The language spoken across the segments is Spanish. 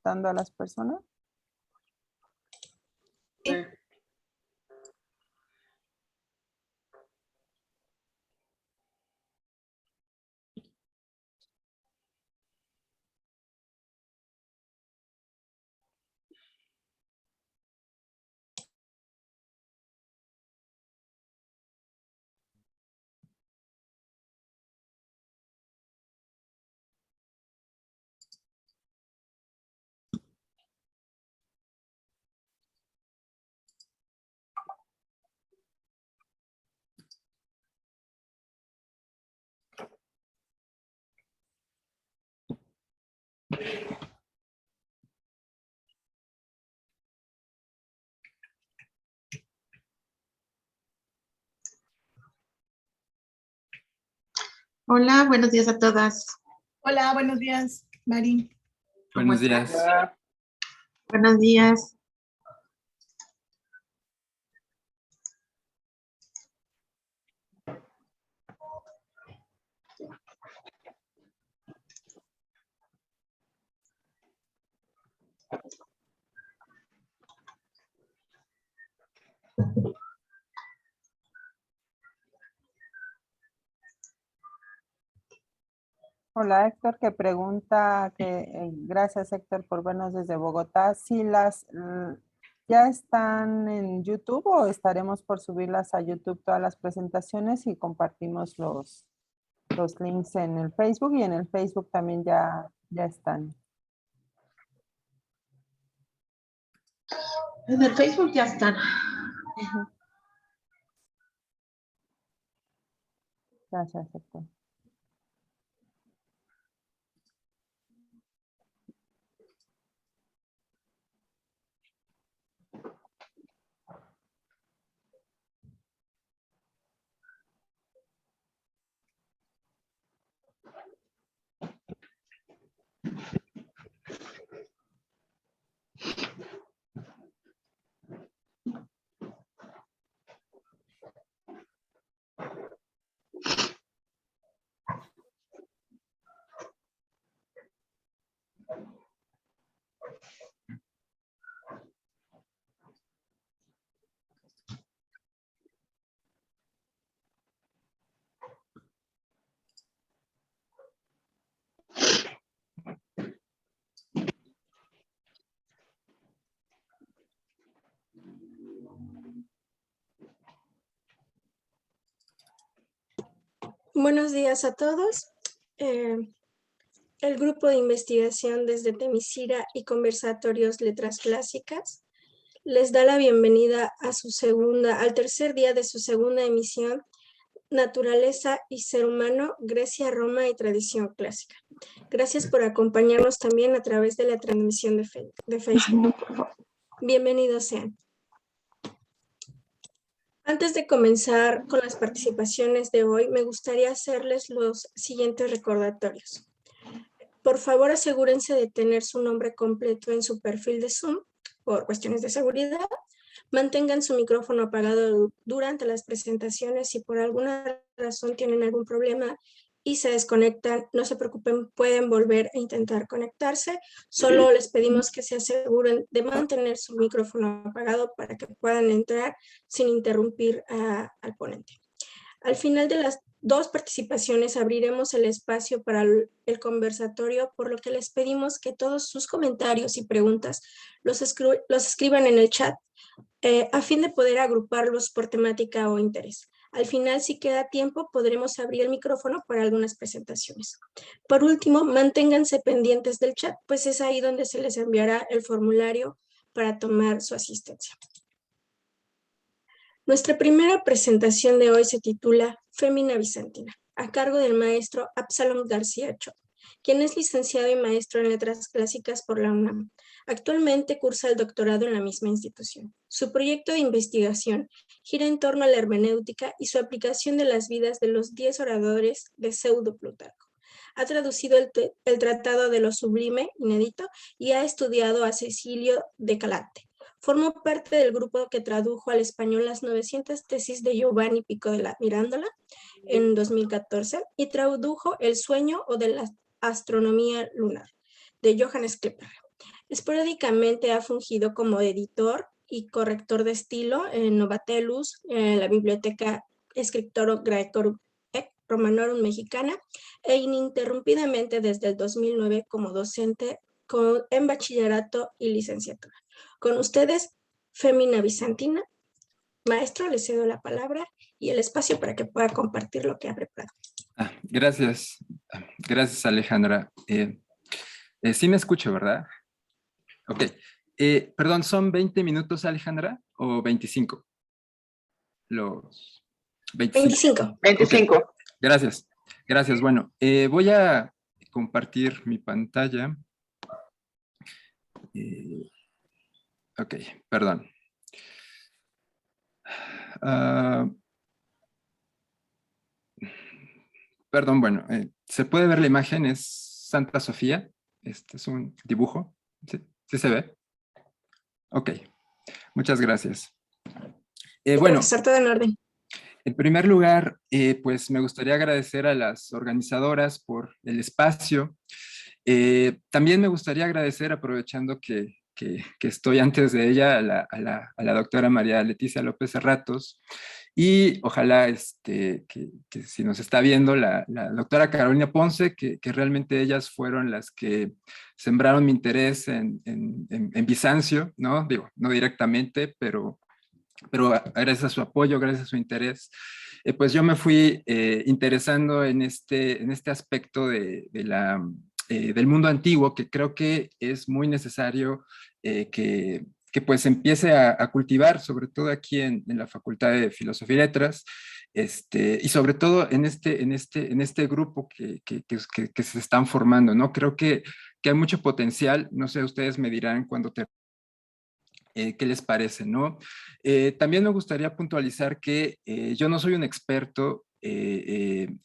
aceptando a las personas? Sí. Hola, buenos días a todas. Hola, buenos días, Mari. Buenos días. Buenos días. Hola Héctor, que pregunta gracias Héctor por vernos desde Bogotá. Si ya están en YouTube o estaremos por subirlas a YouTube todas las presentaciones y compartimos los links en el Facebook, y en el Facebook también ya están. En el Facebook ya están. Gracias Héctor. Buenos días a todos. El grupo de investigación desde Temiscira y Conversatorios Letras Clásicas les da la bienvenida a al tercer día de su segunda emisión, Naturaleza y Ser Humano, Grecia, Roma y Tradición Clásica. Gracias por acompañarnos también a través de la transmisión de Facebook. Bienvenidos sean. Antes de comenzar con las participaciones de hoy, me gustaría hacerles los siguientes recordatorios. Por favor, asegúrense de tener su nombre completo en su perfil de Zoom por cuestiones de seguridad. Mantengan su micrófono apagado durante las presentaciones. Si por alguna razón tienen algún problema y se desconectan, no se preocupen, pueden volver a intentar conectarse. Solo les pedimos que se aseguren de mantener su micrófono apagado para que puedan entrar sin interrumpir al ponente. Al final de las dos participaciones abriremos el espacio para el conversatorio, por lo que les pedimos que todos sus comentarios y preguntas los escriban en el chat a fin de poder agruparlos por temática o interés. Al final, si queda tiempo, podremos abrir el micrófono para algunas presentaciones. Por último, manténganse pendientes del chat, pues es ahí donde se les enviará el formulario para tomar su asistencia. Nuestra primera presentación de hoy se titula Fémina Bizantina, a cargo del maestro Absalom García Cho, quien es licenciado y maestro en Letras Clásicas por la UNAM. Actualmente cursa el doctorado en la misma institución. Su proyecto de investigación gira en torno a la hermenéutica y su aplicación de las vidas de los 10 oradores de Pseudo-Plutarco. Ha traducido el Tratado de lo Sublime, inédito, y ha estudiado a Cecilio de Calate. Formó parte del grupo que tradujo al español las 900 tesis de Giovanni Pico de la Mirandola en 2014 y tradujo El sueño o de la astronomía lunar de Johannes Kepler. Esporádicamente ha fungido como editor y corrector de estilo en Novatelus, en la Biblioteca Scriptorum Graecorum Romanorum Mexicana, e ininterrumpidamente desde el 2009 como docente en bachillerato y licenciatura. Con ustedes, Femina Bizantina. Maestro, le cedo la palabra y el espacio para que pueda compartir lo que ha preparado. Gracias. Gracias, Alejandra. Sí me escucho, ¿verdad? Ok. Perdón, ¿son 20 minutos, Alejandra, o 25? Los 25. 25. Okay. Gracias. Gracias. Bueno, voy a compartir mi pantalla. Ok, perdón. Perdón, bueno, ¿se puede ver la imagen? Es Santa Sofía. Este es un dibujo. ¿Sí, ¿Sí se ve? Ok, muchas gracias. Bueno, profesor, todo en orden. En primer lugar, pues me gustaría agradecer a las organizadoras por el espacio. También me gustaría agradecer, aprovechando que estoy antes de ella, a la doctora María Leticia López Serratos, y ojalá que si nos está viendo la doctora Carolina Ponce, que realmente ellas fueron las que sembraron mi interés en Bizancio, ¿no? Digo, no directamente, pero gracias a su apoyo, gracias a su interés, pues yo me fui interesando en este aspecto del mundo antiguo, que creo que es muy necesario que pues empiece a cultivar, sobre todo aquí en la Facultad de Filosofía y Letras, y sobre todo en este grupo que se están formando, ¿no? Creo que hay mucho potencial. No sé, ustedes me dirán cuando ¿qué les parece, no? También me gustaría puntualizar que yo no soy un experto en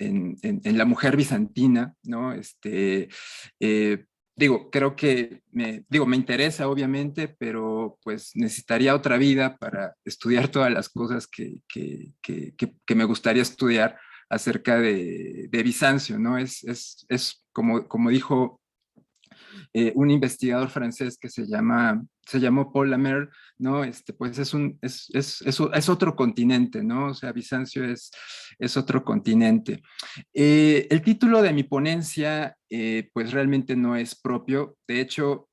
la mujer bizantina, ¿no? Digo, creo que me interesa obviamente, pero pues necesitaría otra vida para estudiar todas las cosas que me gustaría estudiar acerca de Bizancio, ¿no? Es como dijo un investigador francés que se llamó Paul Lamer, ¿no? Pues es otro continente, ¿no? O sea, Bizancio es otro continente. El título de mi ponencia, pues realmente no es propio. De hecho,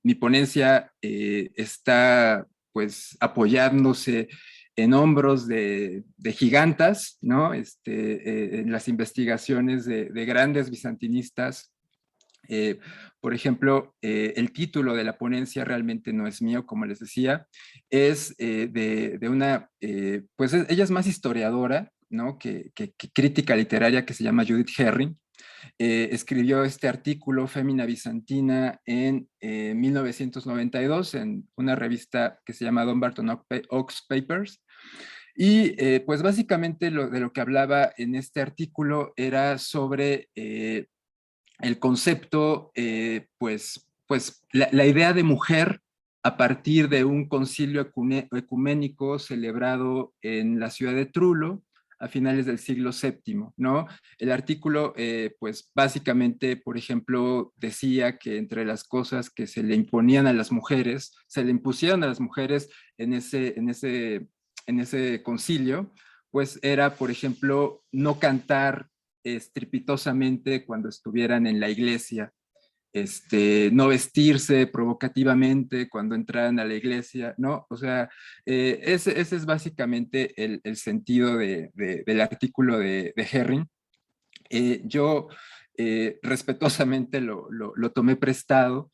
mi ponencia está, pues, apoyándose en hombros de gigantas, ¿no? En las investigaciones de grandes bizantinistas. Por ejemplo, el título de la ponencia realmente no es mío, como les decía, es de una, pues ella es más historiadora, ¿no? que crítica literaria, que se llama Judith Herring. Escribió este artículo, Femina Bizantina, en 1992 en una revista que se llama Dumbarton Oaks Papers. Y pues básicamente de lo que hablaba en este artículo era sobre el concepto, pues la idea de mujer a partir de un concilio ecuménico celebrado en la ciudad de Trullo a finales del siglo VII, ¿no? El artículo, pues básicamente, por ejemplo, decía que entre las cosas que se le imponían a las mujeres, se le impusieron a las mujeres en ese concilio, pues era, por ejemplo, no cantar estrepitosamente cuando estuvieran en la iglesia, no vestirse provocativamente cuando entraran a la iglesia, ¿no? O sea, ese es básicamente el sentido del artículo de Herring. Yo respetuosamente lo tomé prestado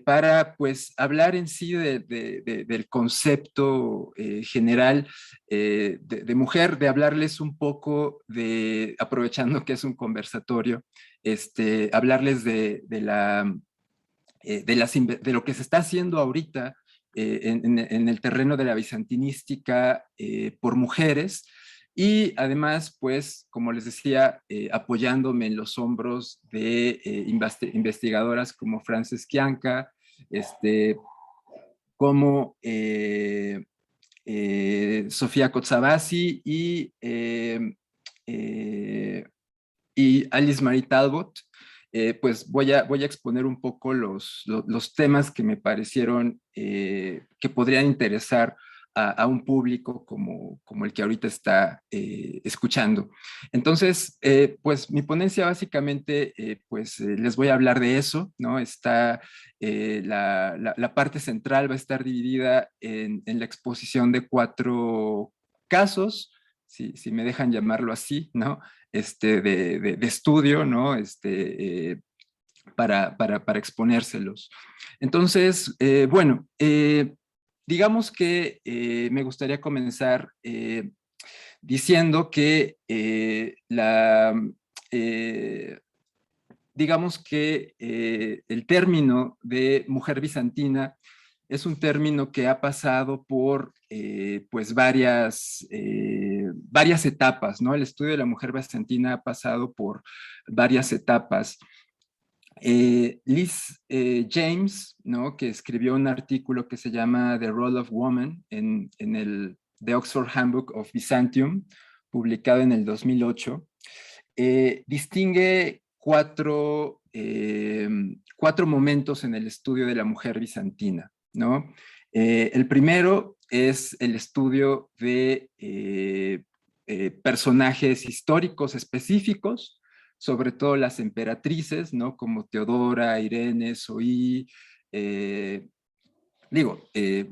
para pues hablar en sí del concepto general de mujer, de hablarles un poco aprovechando que es un conversatorio, hablarles de lo que se está haciendo ahorita en el terreno de la bizantinística por mujeres. Y además, pues, como les decía, apoyándome en los hombros de investigadoras como Frances Kianka, como Sofía Kotzabasi y Alice Marie Talbot, pues voy a exponer un poco los temas que me parecieron que podrían interesar a un público como el que ahorita está escuchando. Entonces, pues mi ponencia básicamente, les voy a hablar de eso, ¿no? Está la parte central va a estar dividida en la exposición de 4 casos, si me dejan llamarlo así, ¿no? De estudio, ¿no? Para exponérselos. Entonces, bueno, digamos que me gustaría comenzar diciendo que digamos que el término de mujer bizantina es un término que ha pasado por pues varias etapas, ¿no? El estudio de la mujer bizantina ha pasado por varias etapas. Liz James, ¿no? Que escribió un artículo que se llama The Role of Woman en el The Oxford Handbook of Byzantium, publicado en el 2008, distingue 4 momentos en el estudio de la mujer bizantina, ¿no? El primero es el estudio de personajes históricos específicos, sobre todo las emperatrices, ¿no? Como Teodora, Irene, Zoe.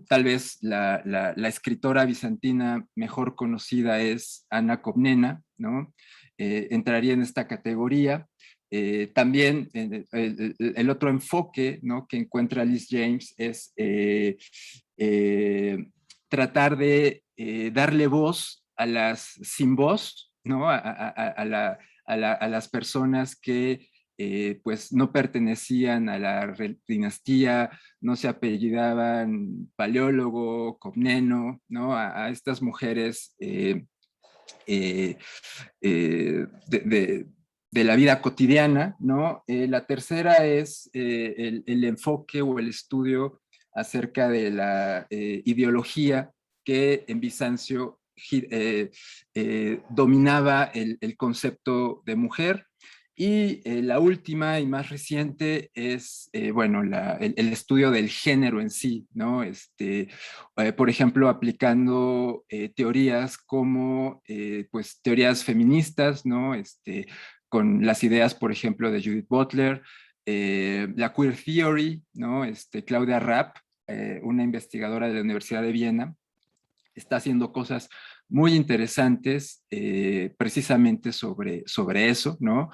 Tal vez la escritora bizantina mejor conocida es Ana Komnena, ¿no? Entraría en esta categoría. También el otro enfoque, ¿no? Que encuentra Liz James es tratar de darle voz a las sin voz, ¿no? A las personas que pues no pertenecían a la dinastía, no se apellidaban Paleólogo, Comneno, ¿no? A estas mujeres de la vida cotidiana, ¿no? La tercera es el enfoque o el estudio acerca de la ideología que en Bizancio dominaba el concepto de mujer. Y la última y más reciente es, bueno, el estudio del género en sí, ¿no? Por ejemplo, aplicando teorías como, pues, teorías feministas, ¿no? Con las ideas, por ejemplo, de Judith Butler, la queer theory, ¿no? Claudia Rapp, una investigadora de la Universidad de Viena, está haciendo cosas muy interesantes precisamente sobre eso, ¿no?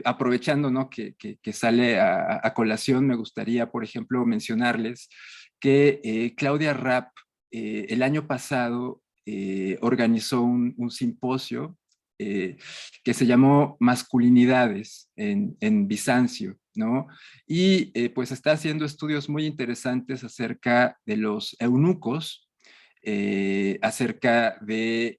Aprovechando, ¿no? que sale a colación, me gustaría, por ejemplo, mencionarles que Claudia Rapp el año pasado organizó un simposio que se llamó Masculinidades en Bizancio, ¿no? Y pues está haciendo estudios muy interesantes acerca de los eunucos, acerca de,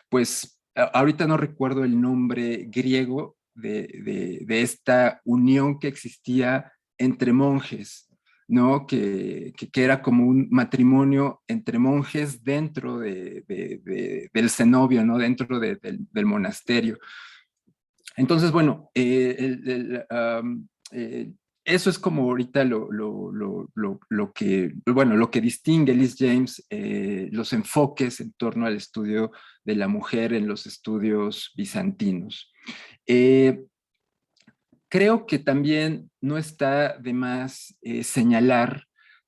pues, ahorita no recuerdo el nombre griego de esta unión que existía entre monjes, ¿no? Que era como un matrimonio entre monjes dentro del cenobio, ¿no? Dentro del monasterio. Entonces, bueno, eso es como ahorita lo que distingue Liz James, los enfoques en torno al estudio de la mujer en los estudios bizantinos. Creo que también no está de más señalar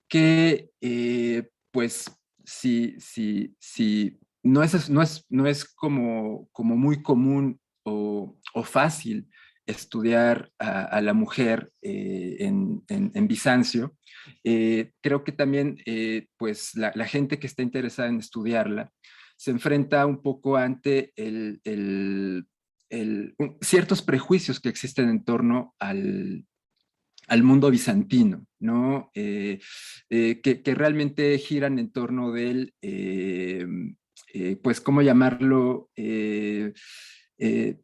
que, pues, si no es como muy común o fácil estudiar a la mujer en Bizancio, creo que también pues la gente que está interesada en estudiarla se enfrenta un poco ante ciertos prejuicios que existen en torno al mundo bizantino, ¿no? Que realmente giran en torno del, pues, ¿cómo llamarlo?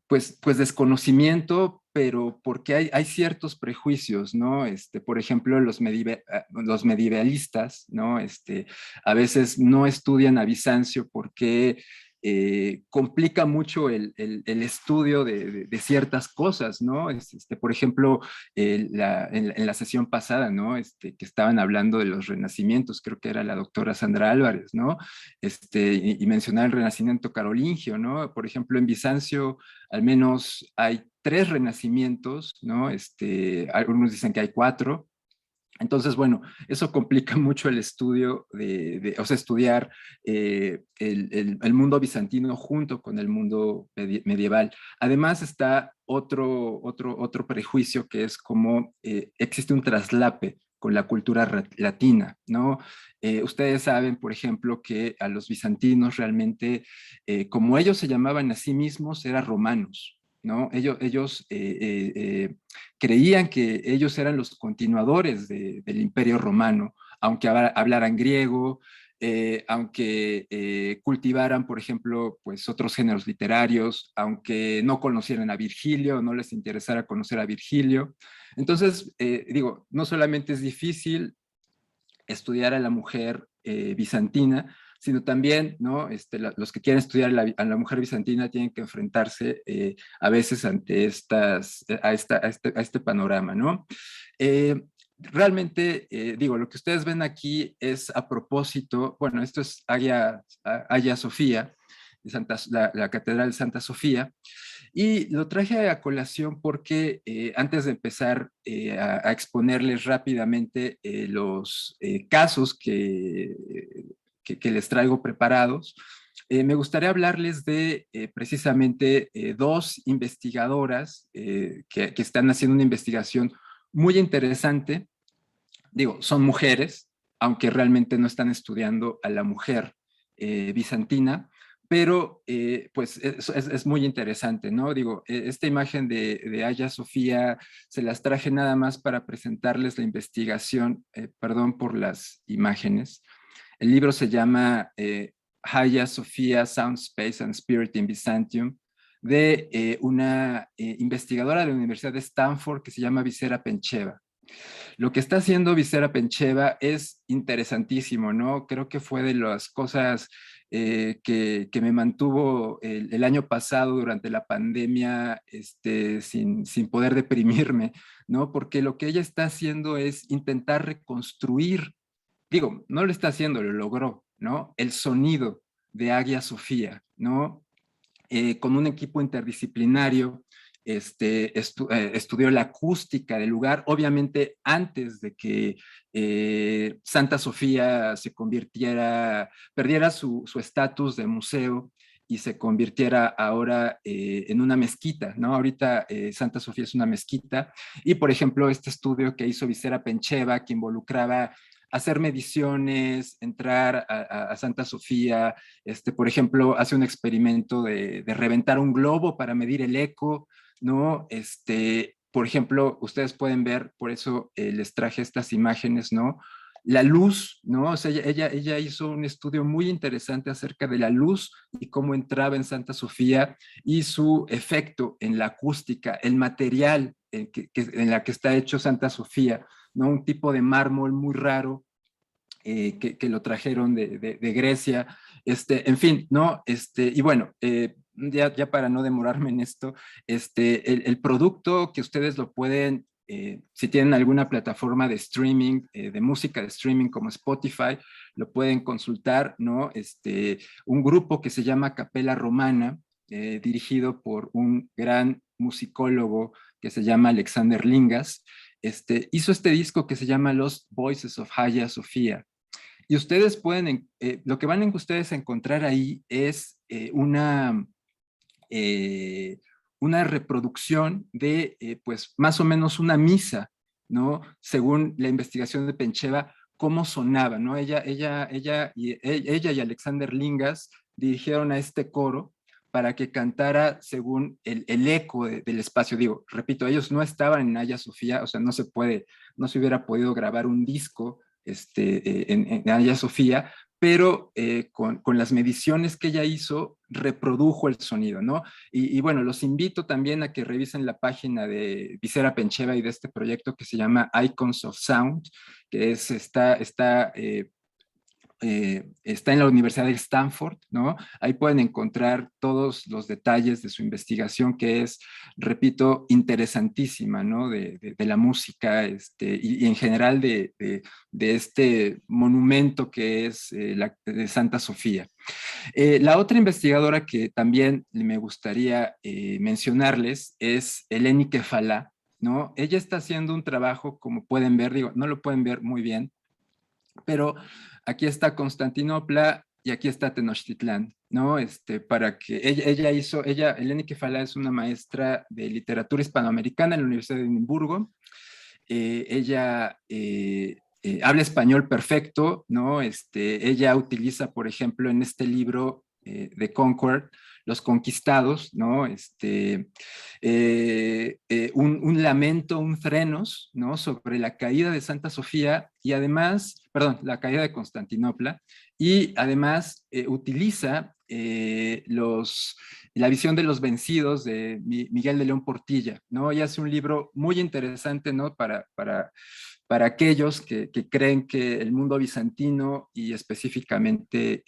Pues desconocimiento, pero porque hay ciertos prejuicios, ¿no? Por ejemplo, los medievalistas, ¿no? A veces no estudian a Bizancio porque complica mucho el estudio de ciertas cosas, ¿no? Por ejemplo, en la sesión pasada, ¿no? Que estaban hablando de los renacimientos, creo que era la doctora Sandra Álvarez, ¿no? Y mencionar el renacimiento carolingio, ¿no? Por ejemplo, en Bizancio al menos hay 3 renacimientos, ¿no? Algunos dicen que hay 4. Entonces, bueno, eso complica mucho el estudio o sea, estudiar el mundo bizantino junto con el mundo medieval. Además está otro prejuicio, que es como existe un traslape con la cultura latina, ¿no? Ustedes saben, por ejemplo, que a los bizantinos realmente, como ellos se llamaban a sí mismos, eran romanos, ¿no? Ellos creían que ellos eran los continuadores del Imperio Romano, aunque hablaran griego, aunque cultivaran, por ejemplo, pues otros géneros literarios, aunque no conocieran a Virgilio, no les interesara conocer a Virgilio. Entonces, digo, no solamente es difícil estudiar a la mujer bizantina, sino también, ¿no? Los que quieren estudiar a la mujer bizantina tienen que enfrentarse a veces ante a este panorama, ¿no? Realmente, digo, lo que ustedes ven aquí es a propósito, bueno, esto es Hagia Sofía, la Catedral de Santa Sofía, y lo traje a colación porque antes de empezar a exponerles rápidamente los casos que les traigo preparados, me gustaría hablarles de precisamente 2 investigadoras que están haciendo una investigación muy interesante. Digo, son mujeres, aunque realmente no están estudiando a la mujer bizantina, pero pues es muy interesante, ¿no? Digo, esta imagen de Hagia Sofía se las traje nada más para presentarles la investigación, perdón por las imágenes. El libro se llama Hagia Sophia, Sound, Space and Spirit in Byzantium, de una investigadora de la Universidad de Stanford que se llama Visera Pencheva. Lo que está haciendo Visera Pencheva es interesantísimo, ¿no? Creo que fue de las cosas que me mantuvo el año pasado durante la pandemia sin poder deprimirme, ¿no? Porque lo que ella está haciendo es intentar reconstruir, digo, no lo está haciendo, lo logró, ¿no? El sonido de Hagia Sofía, ¿no? Con un equipo interdisciplinario, estudió la acústica del lugar, obviamente antes de que Santa Sofía perdiera su estatus de museo y se convirtiera ahora en una mezquita, ¿no? Ahorita Santa Sofía es una mezquita y, por ejemplo, este estudio que hizo Visera Pencheva, que involucraba hacer mediciones, entrar a Santa Sofía, por ejemplo, hace un experimento de reventar un globo para medir el eco, ¿no? Por ejemplo, ustedes pueden ver, por eso les traje estas imágenes, ¿no? La luz, ¿no? O sea, ella hizo un estudio muy interesante acerca de la luz y cómo entraba en Santa Sofía y su efecto en la acústica, el material en la que está hecho Santa Sofía, ¿no? Un tipo de mármol muy raro que lo trajeron de Grecia, en fin, ¿no? Y bueno, ya para no demorarme en esto, el producto que ustedes lo pueden, si tienen alguna plataforma de streaming, de música de streaming como Spotify, lo pueden consultar, ¿no? Un grupo que se llama Capella Romana, dirigido por un gran musicólogo que se llama Alexander Lingas, hizo este disco que se llama Lost Voices of Hagia Sophia. Y ustedes pueden, lo que van a ustedes a encontrar ahí es una reproducción de, pues, más o menos una misa, ¿no? Según la investigación de Pencheva, cómo sonaba, ¿no? Ella y Alexander Lingas dirigieron a este coro para que cantara según el eco del espacio. Digo, repito, ellos no estaban en Hagia Sofía, o sea, no se hubiera podido grabar un disco en Hagia Sofía, pero con las mediciones que ella hizo, reprodujo el sonido, ¿no? Y bueno, los invito también a que revisen la página de Visera Pencheva y de este proyecto que se llama Icons of Sound, que está está en la Universidad de Stanford, ¿no? Ahí pueden encontrar todos los detalles de su investigación, que es, repito, interesantísima, ¿no? De la música y en general de este monumento que es de Santa Sofía. La otra investigadora que también me gustaría mencionarles es Eleni Kefala, ¿no? Ella está haciendo un trabajo, como pueden ver, digo, no lo pueden ver muy bien, pero aquí está Constantinopla y aquí está Tenochtitlán, ¿no? Para que Eleni Kefala es una maestra de literatura hispanoamericana en la Universidad de Edimburgo. Ella habla español perfecto, ¿no? Ella utiliza, por ejemplo, en este libro The Conquered, Los Conquistados, ¿no? Un lamento, un frenos, ¿no? Sobre la caída de Santa Sofía y además, perdón, la caída de Constantinopla, y además utiliza la visión de los vencidos de Miguel de León Portilla, ¿no? Y hace un libro muy interesante, ¿no? Para aquellos que creen que el mundo bizantino y específicamente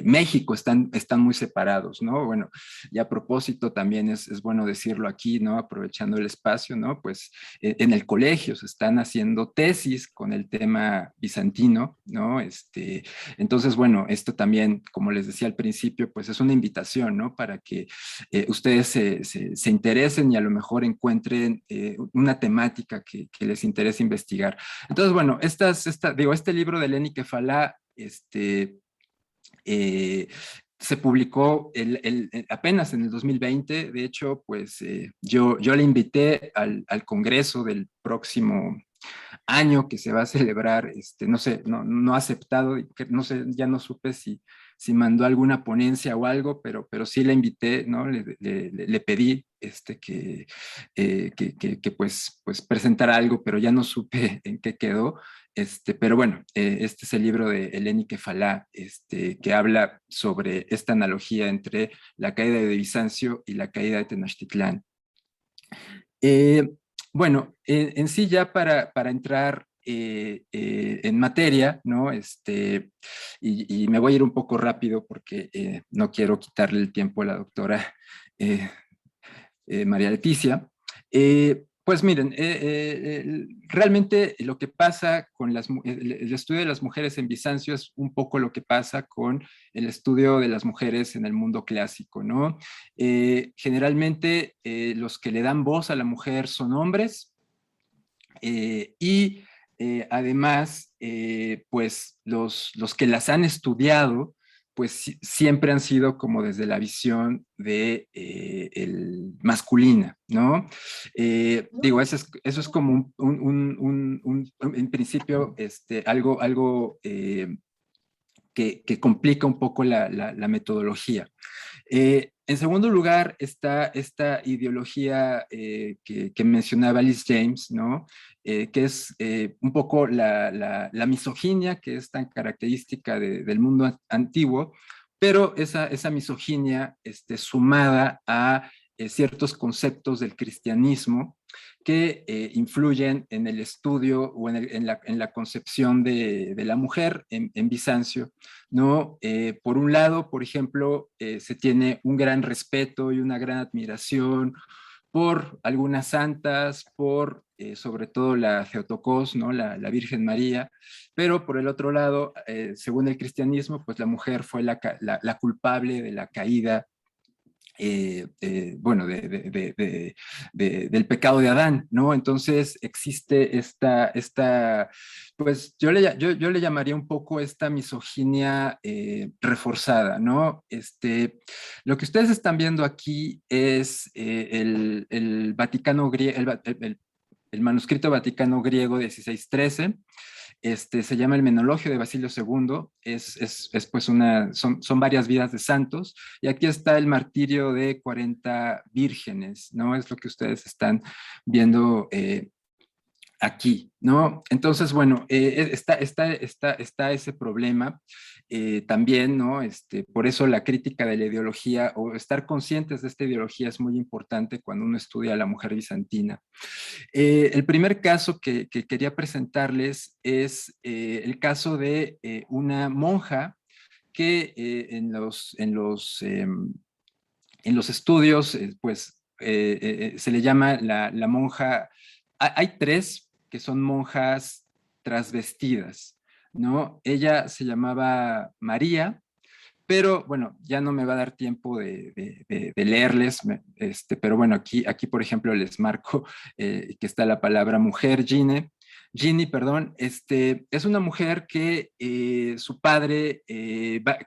México están muy separados, ¿no? Bueno, y a propósito también es bueno decirlo aquí, ¿no? Aprovechando el espacio, ¿no? Pues en el colegio se están haciendo tesis con el tema bizantino, ¿no? Entonces, bueno, esto también, como les decía al principio, pues es una invitación, ¿no? Para que ustedes se interesen y a lo mejor encuentren una temática que les interese investigar. Entonces, bueno, este libro de Eleni Kefala, se publicó apenas en el 2020. De hecho, pues yo le invité al congreso del próximo año que se va a celebrar, no sé, no ha aceptado, no sé, ya no supe si mandó alguna ponencia o algo, pero sí la invité, ¿no? Le pedí que pues presentara algo, pero ya no supe en qué quedó. Pero bueno, este es el libro de Eleni Kefala, que habla sobre esta analogía entre la caída de Bizancio y la caída de Tenochtitlán. Bueno, en sí ya para entrar en materia, ¿no? Y me voy a ir un poco rápido porque no quiero quitarle el tiempo a la doctora María Leticia. Pues miren, realmente lo que pasa con el estudio de las mujeres en Bizancio es un poco lo que pasa con el estudio de las mujeres en el mundo clásico, ¿no? Generalmente los que le dan voz a la mujer son hombres y además, pues los que las han estudiado, pues siempre han sido como desde la visión de el masculina, ¿no? Digo, eso es como en principio, algo que complica un poco la metodología. En segundo lugar está esta ideología que mencionaba Liz James, ¿no? Que es un poco la misoginia que es tan característica del mundo antiguo, pero esa misoginia sumada a ciertos conceptos del cristianismo que influyen en el estudio o en la concepción de la mujer en Bizancio, ¿no? Por un lado, por ejemplo, se tiene un gran respeto y una gran admiración por algunas santas, por sobre todo la Theotokos, ¿no? La Virgen María, pero por el otro lado, según el cristianismo, pues la mujer fue la culpable de la caída bueno, del pecado de Adán, ¿no? Entonces existe pues yo le llamaría un poco esta misoginia reforzada, ¿no? Lo que ustedes están viendo aquí es el Vaticano griego, el manuscrito Vaticano griego 1613. Se llama el Menologio de Basilio II, pues son varias vidas de santos, y aquí está el martirio de 40 vírgenes, ¿no? Es lo que ustedes están viendo aquí, ¿no? Entonces, bueno, está ese problema también, ¿no? Por eso la crítica de la ideología o estar conscientes de esta ideología es muy importante cuando uno estudia a la mujer bizantina. El primer caso que quería presentarles es el caso de una monja que en los estudios, pues, se le llama la monja. Hay tres que son monjas transvestidas, ¿no? Ella se llamaba María, pero bueno, ya no me va a dar tiempo de leerles, pero bueno, aquí, por ejemplo, les marco que está la palabra mujer, Ginny, perdón, es una mujer que su padre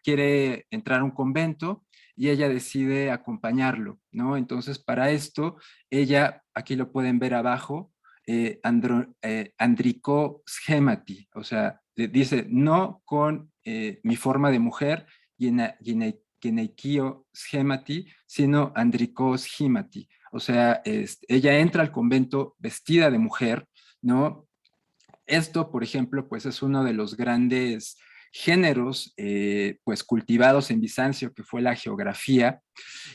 quiere entrar a un convento y ella decide acompañarlo, ¿no? Entonces, para esto, ella, aquí lo pueden ver abajo, andricó schemati, o sea, le dice no con mi forma de mujer, Gineikio schemati, sino andricó schemati. O sea, ella entra al convento vestida de mujer, ¿no? Esto, por ejemplo, pues es uno de los grandes géneros pues cultivados en Bizancio, que fue la geografía,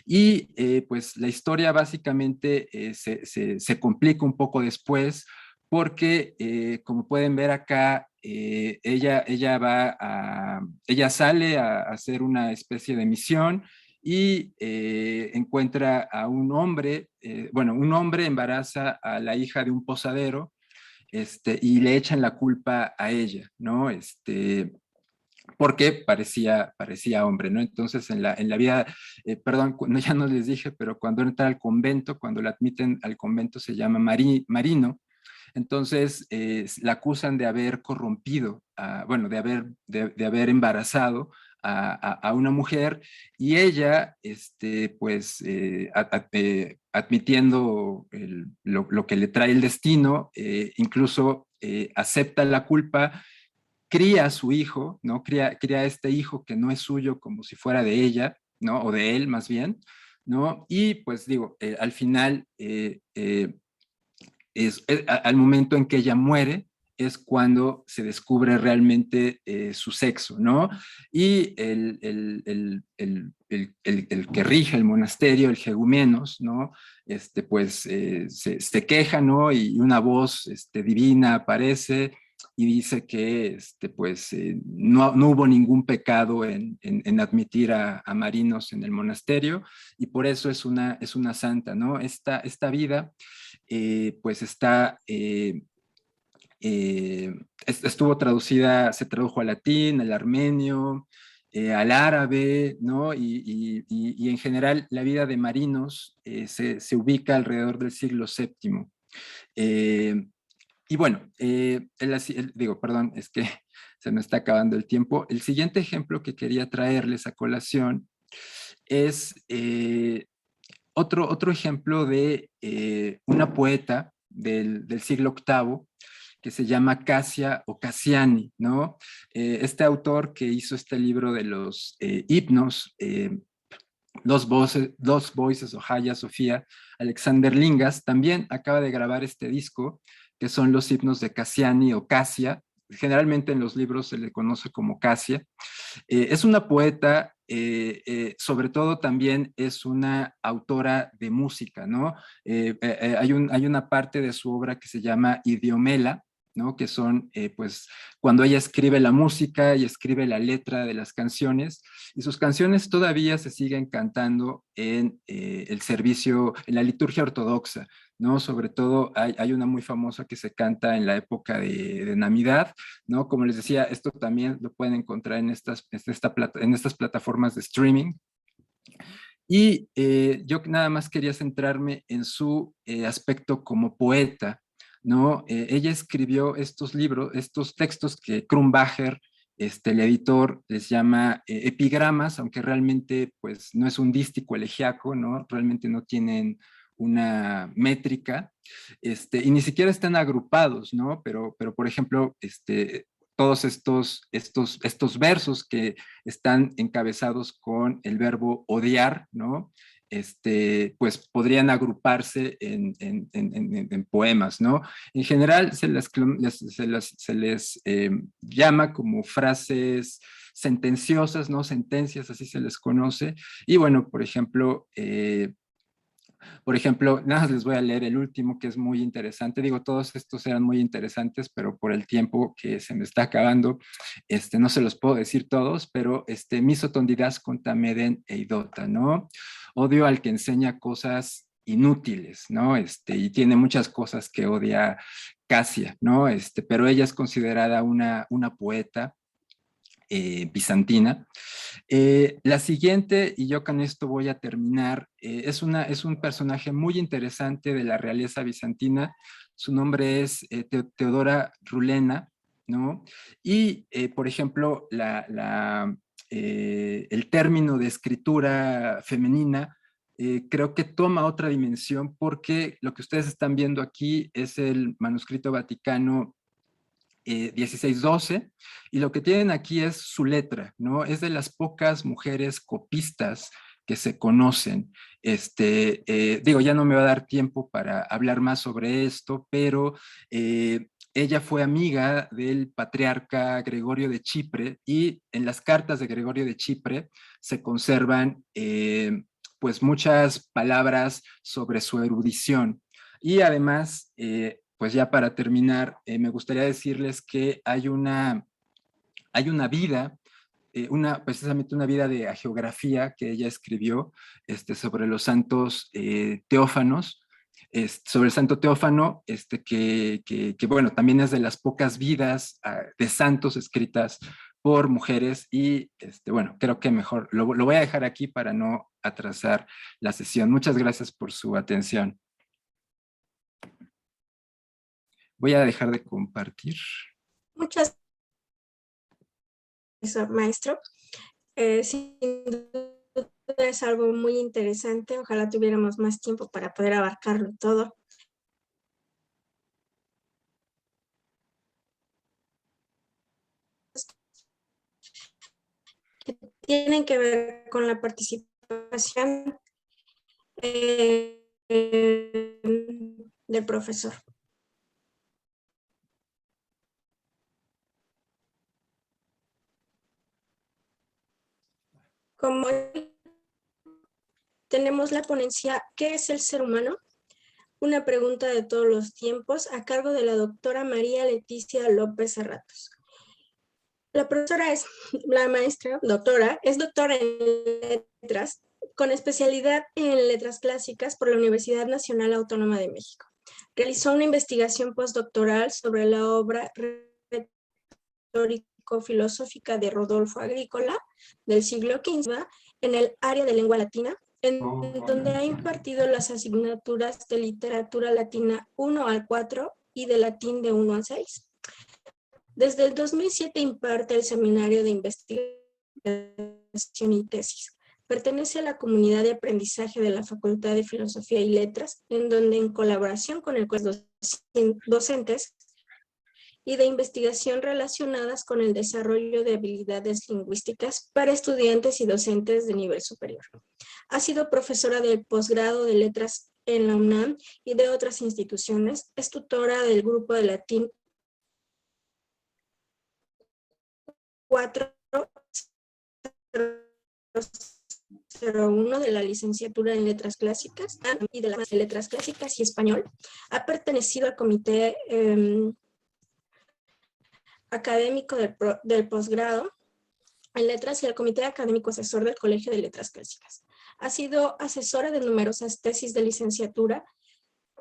y pues la historia básicamente se complica un poco después porque como pueden ver acá, ella sale a hacer una especie de misión y encuentra a un hombre, bueno, un hombre embaraza a la hija de un posadero, y le echan la culpa a ella, ¿no? Porque parecía hombre, ¿no? Entonces, en la vida, perdón, ya no les dije, pero cuando entra al convento, cuando la admiten al convento, se llama Marino. Entonces, la acusan de haber corrompido, bueno, de haber embarazado a una mujer, y ella, pues, admitiendo lo que le trae el destino, incluso acepta la culpa, cría a su hijo, ¿no? Cría a este hijo que no es suyo como si fuera de ella, ¿no? O de él más bien, ¿no? Y pues digo, al final, al momento en que ella muere, es cuando se descubre realmente su sexo, ¿no? Y el que rige el monasterio, el Gegumenos, ¿no? Pues se queja, ¿no? Y una voz divina aparece y dice que pues, no hubo ningún pecado en admitir a marinos en el monasterio, y por eso es una santa, ¿no? Esta vida pues estuvo traducida, se tradujo al latín, al armenio, al árabe, ¿no? Y en general la vida de marinos se ubica alrededor del siglo VII. Y bueno, digo, perdón, es que se me está acabando el tiempo. El siguiente ejemplo que quería traerles a colación es otro ejemplo de una poeta del siglo VIII que se llama Casia o Cassiani, ¿no? Este autor que hizo este libro de los himnos, Dos Voices o Hagia Sofía, Alexander Lingas, también acaba de grabar este disco, que son los himnos de Cassiani o Casia. Generalmente en los libros se le conoce como Casia. Es una poeta, sobre todo también es una autora de música, ¿no? Hay una parte de su obra que se llama Idiomela, ¿no? Que son, pues, cuando ella escribe la música y escribe la letra de las canciones, y sus canciones todavía se siguen cantando en el servicio, en la liturgia ortodoxa, ¿no? Sobre todo hay una muy famosa que se canta en la época de Navidad, ¿no? Como les decía, esto también lo pueden encontrar en estas plataformas de streaming. Y yo nada más quería centrarme en su aspecto como poeta, ¿no? Ella escribió estos libros, estos textos que Krumbacher, el editor, les llama epigramas, aunque realmente pues no es un dístico elegiaco, ¿no? Realmente no tienen una métrica, y ni siquiera están agrupados, ¿no? Pero por ejemplo, todos estos versos que están encabezados con el verbo odiar, ¿no? pues podrían agruparse en poemas, ¿no? En general se les llama como frases sentenciosas, ¿no? Sentencias, así se les conoce. Y bueno, por ejemplo, nada más les voy a leer el último, que es muy interesante. Digo, todos estos eran muy interesantes, pero por el tiempo que se me está acabando, no se los puedo decir todos, pero misoton didasconta meden eidota, ¿no? Odio al que enseña cosas inútiles, ¿no? Y tiene muchas cosas que odia Casia, ¿no? Pero ella es considerada una poeta bizantina. La siguiente, y yo con esto voy a terminar, es un personaje muy interesante de la realeza bizantina. Su nombre es Teodora Rulena, ¿no? Y, por ejemplo, el término de escritura femenina creo que toma otra dimensión, porque lo que ustedes están viendo aquí es el manuscrito vaticano 1612, y lo que tienen aquí es su letra, ¿no? Es de las pocas mujeres copistas que se conocen. Digo, ya no me va a dar tiempo para hablar más sobre esto, pero ella fue amiga del patriarca Gregorio de Chipre, y en las cartas de Gregorio de Chipre se conservan pues muchas palabras sobre su erudición. Y además, pues ya para terminar, me gustaría decirles que hay una vida, precisamente una vida de hagiografía que ella escribió sobre los santos teófanos, sobre el santo Teófano, bueno, también es de las pocas vidas de santos escritas por mujeres. Y bueno, creo que mejor lo voy a dejar aquí para no atrasar la sesión. Muchas gracias por su atención. Voy a dejar de compartir. Muchas gracias, maestro. Sin duda es algo muy interesante. Ojalá tuviéramos más tiempo para poder abarcarlo todo. Que tienen que ver con la participación del profesor. Como tenemos la ponencia ¿Qué es el ser humano? Una pregunta de todos los tiempos, a cargo de la doctora María Leticia López Serratos. La profesora es, la maestra, doctora, es doctora en letras, con especialidad en letras clásicas por la Universidad Nacional Autónoma de México. Realizó una investigación postdoctoral sobre la obra retórico-filosófica de Rodolfo Agrícola del siglo XV en el área de lengua latina, en donde ha impartido las asignaturas de literatura latina 1 al 4 y de latín de 1 al 6. Desde el 2007 imparte el Seminario de Investigación y Tesis. Pertenece a la comunidad de aprendizaje de la Facultad de Filosofía y Letras, en donde en colaboración con el cuerpo docentes y de investigación relacionadas con el desarrollo de habilidades lingüísticas para estudiantes y docentes de nivel superior. Ha sido profesora del posgrado de Letras en la UNAM y de otras instituciones. Es tutora del grupo de latín 401 de la licenciatura en Letras Clásicas y de las Letras Clásicas y Español. Ha pertenecido al comité académico del posgrado en Letras y al comité académico asesor del Colegio de Letras Clásicas. Ha sido asesora de numerosas tesis de licenciatura,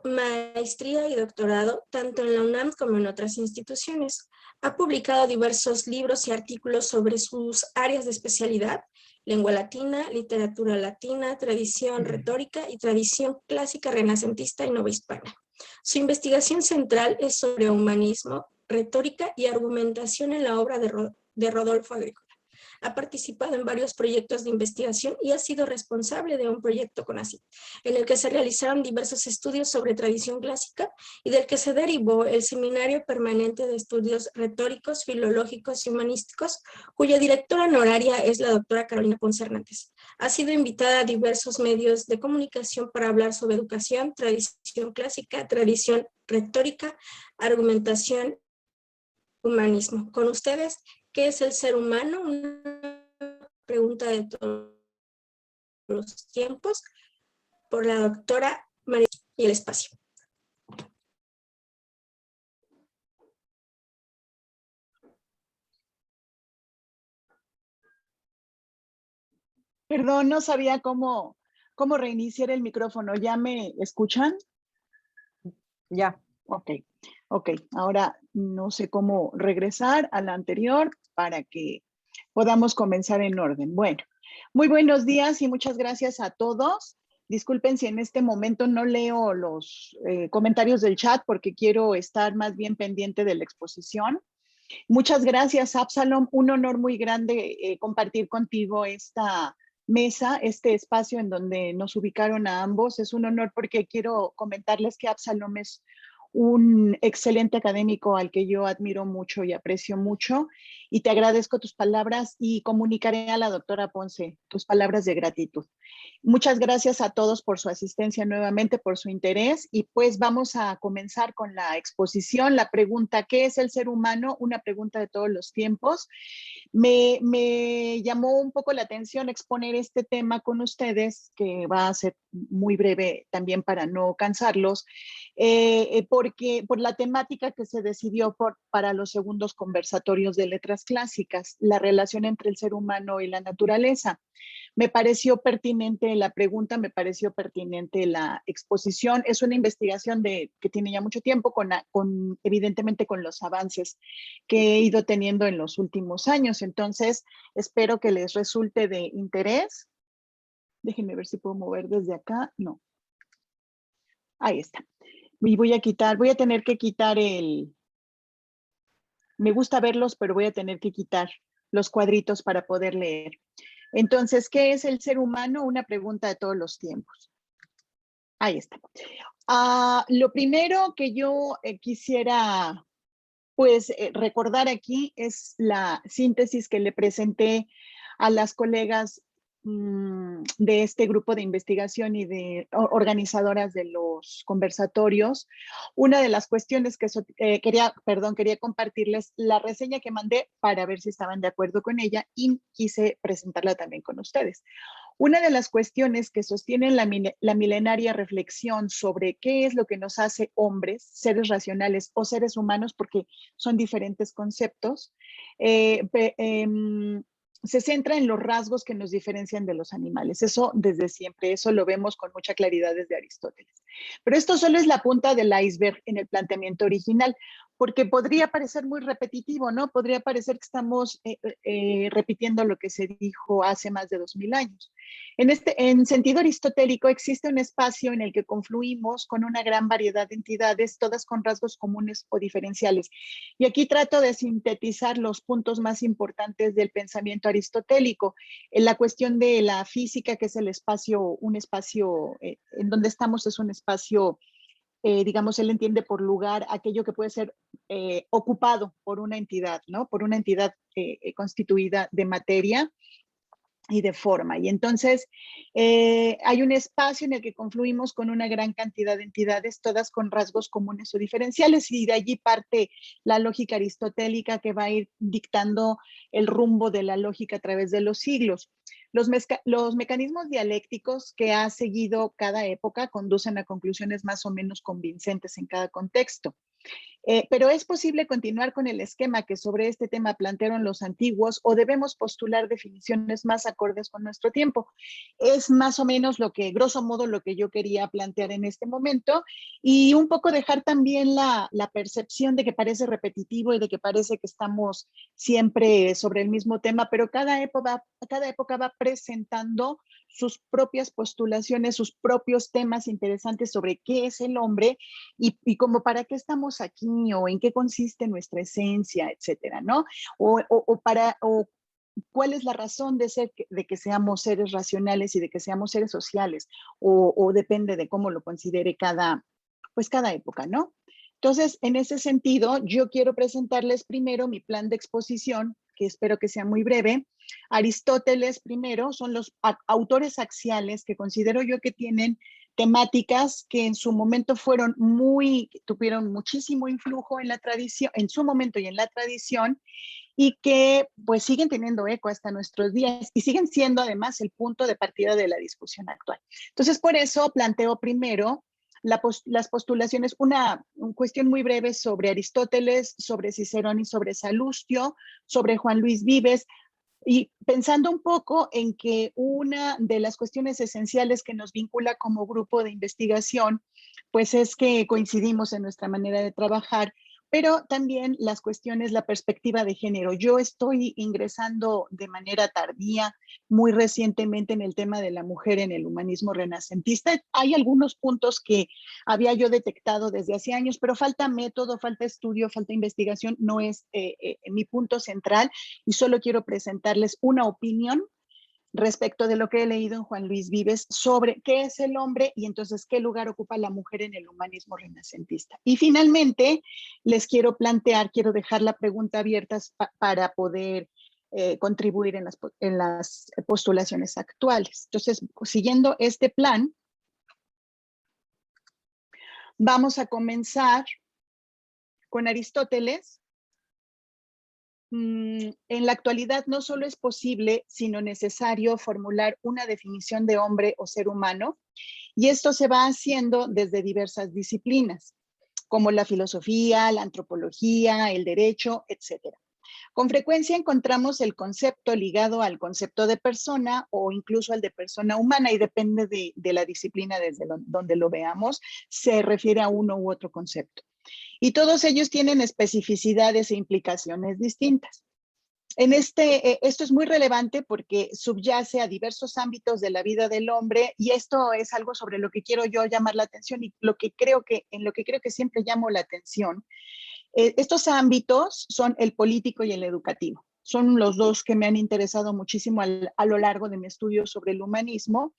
maestría y doctorado, tanto en la UNAM como en otras instituciones. Ha publicado diversos libros y artículos sobre sus áreas de especialidad: lengua latina, literatura latina, tradición retórica y tradición clásica renacentista y novohispana. Su investigación central es sobre humanismo, retórica y argumentación en la obra de Rodolfo Agrícola. Ha participado en varios proyectos de investigación y ha sido responsable de un proyecto CONACYT, en el que se realizaron diversos estudios sobre tradición clásica y del que se derivó el Seminario Permanente de Estudios Retóricos, Filológicos y Humanísticos, cuya directora honoraria es la doctora Carolina Ponce Hernández. Ha sido invitada a diversos medios de comunicación para hablar sobre educación, tradición clásica, tradición retórica, argumentación, humanismo. Con ustedes, ¿qué es el ser humano? Una pregunta de todos los tiempos, por la doctora María y el espacio. Perdón, no sabía cómo reiniciar el micrófono. ¿Ya me escuchan? Ya. Ok. Ahora no sé cómo regresar a la anterior para que podamos comenzar en orden. Bueno, muy buenos días y muchas gracias a todos. Disculpen si en este momento no leo los comentarios del chat porque quiero estar más bien pendiente de la exposición. Muchas gracias, Absalom. Un honor muy grande compartir contigo esta mesa, este espacio en donde nos ubicaron a ambos. Es un honor porque quiero comentarles que Absalom es un excelente académico al que yo admiro mucho y aprecio mucho, y te agradezco tus palabras y comunicaré a la doctora Ponce tus palabras de gratitud. Muchas gracias a todos por su asistencia nuevamente, por su interés, y pues vamos a comenzar con la exposición. La pregunta, ¿qué es el ser humano? Una pregunta de todos los tiempos. Me llamó un poco la atención exponer este tema con ustedes, que va a ser muy breve también para no cansarlos, porque por la temática que se decidió para los segundos conversatorios de letras clásicas, la relación entre el ser humano y la naturaleza. Me pareció pertinente la pregunta, me pareció pertinente la exposición. Es una investigación que tiene ya mucho tiempo, evidentemente con los avances que he ido teniendo en los últimos años. Entonces, espero que les resulte de interés. Déjenme ver si puedo mover desde acá. No. Ahí está. Y voy a tener que quitar me gusta verlos, pero voy a tener que quitar los cuadritos para poder leer. Entonces, ¿qué es el ser humano? Una pregunta de todos los tiempos. Ahí está. Lo primero que yo quisiera recordar aquí es la síntesis que le presenté a las colegas de este grupo de investigación y de organizadoras de los conversatorios. Una de las cuestiones que quería compartirles la reseña que mandé para ver si estaban de acuerdo con ella, y quise presentarla también con ustedes. Una de las cuestiones que sostienen la milenaria reflexión sobre qué es lo que nos hace hombres, seres racionales o seres humanos, porque son diferentes conceptos, se centra en los rasgos que nos diferencian de los animales. Eso desde siempre, eso lo vemos con mucha claridad desde Aristóteles. Pero esto solo es la punta del iceberg en el planteamiento original, porque podría parecer muy repetitivo, ¿no? Podría parecer que estamos repitiendo lo que se dijo hace más de 2000 años. En sentido aristotélico, existe un espacio en el que confluimos con una gran variedad de entidades, todas con rasgos comunes o diferenciales. Y aquí trato de sintetizar los puntos más importantes del pensamiento aristotélico. En la cuestión de la física, que es el espacio, un espacio en donde estamos, es un espacio, digamos, él entiende por lugar aquello que puede ser ocupado por una entidad, ¿no? Por una entidad constituida de materia y de forma. Y entonces hay un espacio en el que confluimos con una gran cantidad de entidades, todas con rasgos comunes o diferenciales, y de allí parte la lógica aristotélica que va a ir dictando el rumbo de la lógica a través de los siglos. Los mecanismos dialécticos que ha seguido cada época conducen a conclusiones más o menos convincentes en cada contexto. Pero ¿es posible continuar con el esquema que sobre este tema plantearon los antiguos, o debemos postular definiciones más acordes con nuestro tiempo? Es más o menos grosso modo, lo que yo quería plantear en este momento, y un poco dejar también la percepción de que parece repetitivo y de que parece que estamos siempre sobre el mismo tema, pero cada época va presentando sus propias postulaciones, sus propios temas interesantes sobre qué es el hombre y como para qué estamos aquí, o en qué consiste nuestra esencia, etcétera, ¿no? O cuál es la razón de ser, de que seamos seres racionales y de que seamos seres sociales, o depende de cómo lo considere cada época, ¿no? Entonces, en ese sentido, yo quiero presentarles primero mi plan de exposición, que espero que sea muy breve. Aristóteles primero son los autores axiales que considero yo que tienen temáticas que en su momento tuvieron muchísimo influjo en la tradición, en su momento y en la tradición, y que pues siguen teniendo eco hasta nuestros días y siguen siendo además el punto de partida de la discusión actual. Entonces, por eso planteo primero las postulaciones, una cuestión muy breve sobre Aristóteles, sobre Cicerón y sobre Salustio, sobre Juan Luis Vives, y pensando un poco en que una de las cuestiones esenciales que nos vincula como grupo de investigación, pues es que coincidimos en nuestra manera de trabajar, pero también las cuestiones, la perspectiva de género. Yo estoy ingresando de manera tardía, muy recientemente, en el tema de la mujer en el humanismo renacentista. Hay algunos puntos que había yo detectado desde hace años, pero falta método, falta estudio, falta investigación, no es mi punto central, y solo quiero presentarles una opinión respecto de lo que he leído en Juan Luis Vives sobre qué es el hombre y entonces qué lugar ocupa la mujer en el humanismo renacentista. Y finalmente les quiero dejar la pregunta abierta para poder contribuir en las postulaciones actuales. Entonces, siguiendo este plan, vamos a comenzar con Aristóteles. En la actualidad no solo es posible, sino necesario formular una definición de hombre o ser humano, y esto se va haciendo desde diversas disciplinas, como la filosofía, la antropología, el derecho, etc. Con frecuencia encontramos el concepto ligado al concepto de persona o incluso al de persona humana, y depende de la disciplina desde donde lo veamos, se refiere a uno u otro concepto. Y todos ellos tienen especificidades e implicaciones distintas. Esto es muy relevante porque subyace a diversos ámbitos de la vida del hombre, y esto es algo sobre lo que quiero yo llamar la atención y en lo que creo que siempre llamo la atención. Estos ámbitos son el político y el educativo. Son los dos que me han interesado muchísimo a lo largo de mi estudio sobre el humanismo,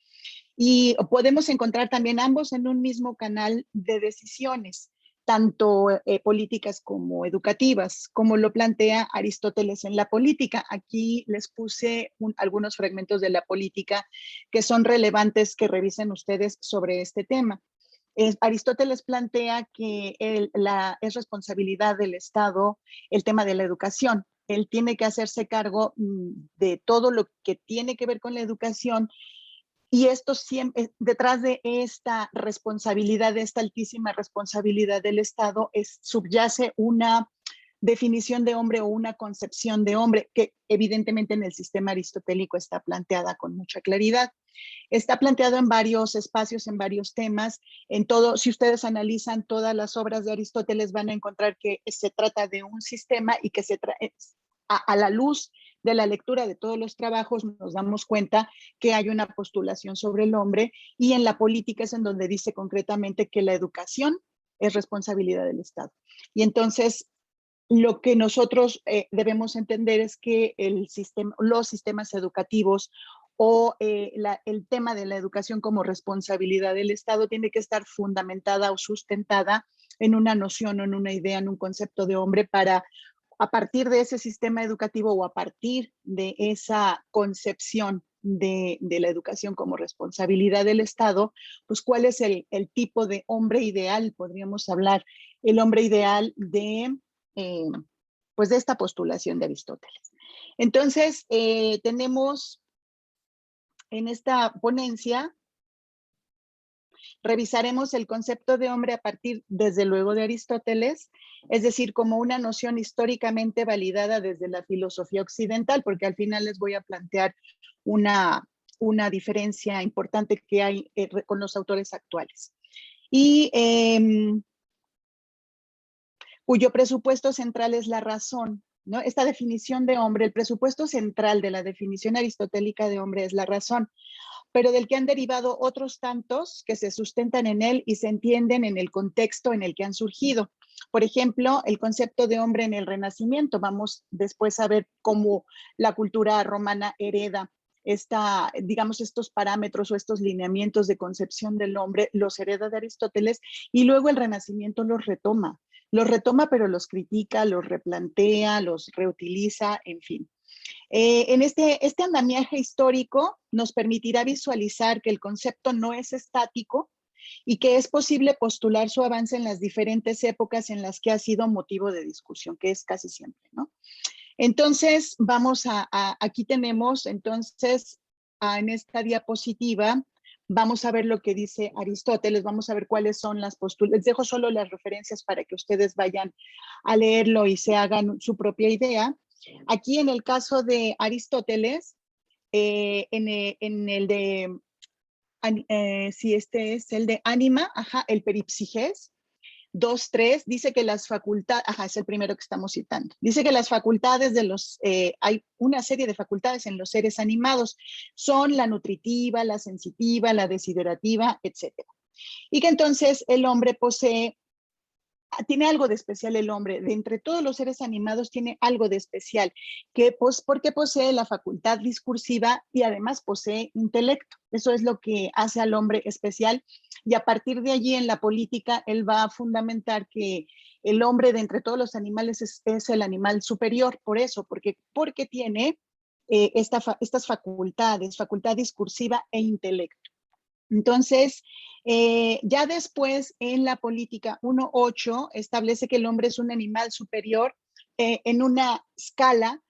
y podemos encontrar también ambos en un mismo canal de decisiones, tanto políticas como educativas, como lo plantea Aristóteles en la política. Aquí les puse algunos fragmentos de la política que son relevantes que revisen ustedes sobre este tema. Aristóteles plantea que es responsabilidad del Estado el tema de la educación. Él tiene que hacerse cargo de todo lo que tiene que ver con la educación. Y esto siempre, detrás de esta responsabilidad, de esta altísima responsabilidad del Estado, subyace una definición de hombre o una concepción de hombre que evidentemente en el sistema aristotélico está planteada con mucha claridad. Está planteado en varios espacios, en varios temas, si ustedes analizan todas las obras de Aristóteles van a encontrar que se trata de un sistema y que a la luz de la lectura de todos los trabajos nos damos cuenta que hay una postulación sobre el hombre, y en la política es en donde dice concretamente que la educación es responsabilidad del Estado. Y entonces lo que nosotros debemos entender es que los sistemas educativos o el tema de la educación como responsabilidad del Estado tiene que estar fundamentada o sustentada en una noción o en una idea, en un concepto de hombre, para a partir de ese sistema educativo o a partir de esa concepción de la educación como responsabilidad del Estado, pues cuál es el tipo de hombre ideal, podríamos hablar, el hombre ideal pues de esta postulación de Aristóteles. Entonces, tenemos en esta ponencia, revisaremos el concepto de hombre a partir, desde luego, de Aristóteles, es decir, como una noción históricamente validada desde la filosofía occidental, porque al final les voy a plantear una diferencia importante que hay con los autores actuales. Y cuyo presupuesto central es la razón, ¿no? Esta definición de hombre, el presupuesto central de la definición aristotélica de hombre es la razón, pero del que han derivado otros tantos que se sustentan en él y se entienden en el contexto en el que han surgido. Por ejemplo, el concepto de hombre en el Renacimiento. Vamos después a ver cómo la cultura romana hereda digamos, estos parámetros o estos lineamientos de concepción del hombre, los hereda de Aristóteles, y luego el Renacimiento los retoma, pero los critica, los replantea, los reutiliza, en fin. En este andamiaje histórico nos permitirá visualizar que el concepto no es estático y que es posible postular su avance en las diferentes épocas en las que ha sido motivo de discusión, que es casi siempre, ¿no? Entonces, aquí tenemos, entonces, en esta diapositiva, vamos a ver lo que dice Aristóteles, vamos a ver cuáles son las posturas. Les dejo solo las referencias para que ustedes vayan a leerlo y se hagan su propia idea. Aquí en el caso de Aristóteles, en el de, si este es el de ánima, el peripsiges, 2.3 dice que las facultades, es el primero que estamos citando, dice que las facultades hay una serie de facultades en los seres animados, son la nutritiva, la sensitiva, la desiderativa, etc. Y que entonces el hombre tiene algo de especial el hombre, de entre todos los seres animados tiene algo de especial, porque posee la facultad discursiva y además posee intelecto. Eso es lo que hace al hombre especial, y a partir de allí en la política él va a fundamentar que el hombre de entre todos los animales es el animal superior, porque tiene estas facultades, facultad discursiva e intelecto. Entonces, ya después en la política 1.8 establece que el hombre es un animal superior en una escala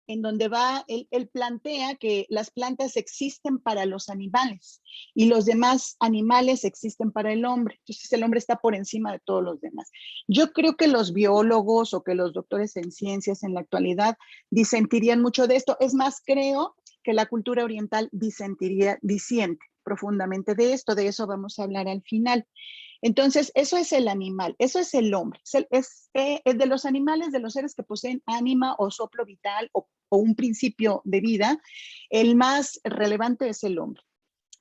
en donde él plantea que las plantas existen para los animales y los demás animales existen para el hombre. Entonces el hombre está por encima de todos los demás. Yo creo que los biólogos o que los doctores en ciencias en la actualidad disentirían mucho de esto. Es más, creo que la cultura oriental disiente profundamente de esto. De eso vamos a hablar al final. Entonces, eso es el animal, eso es el hombre. Es de los animales, de los seres que poseen ánima o soplo vital o un principio de vida, el más relevante es el hombre.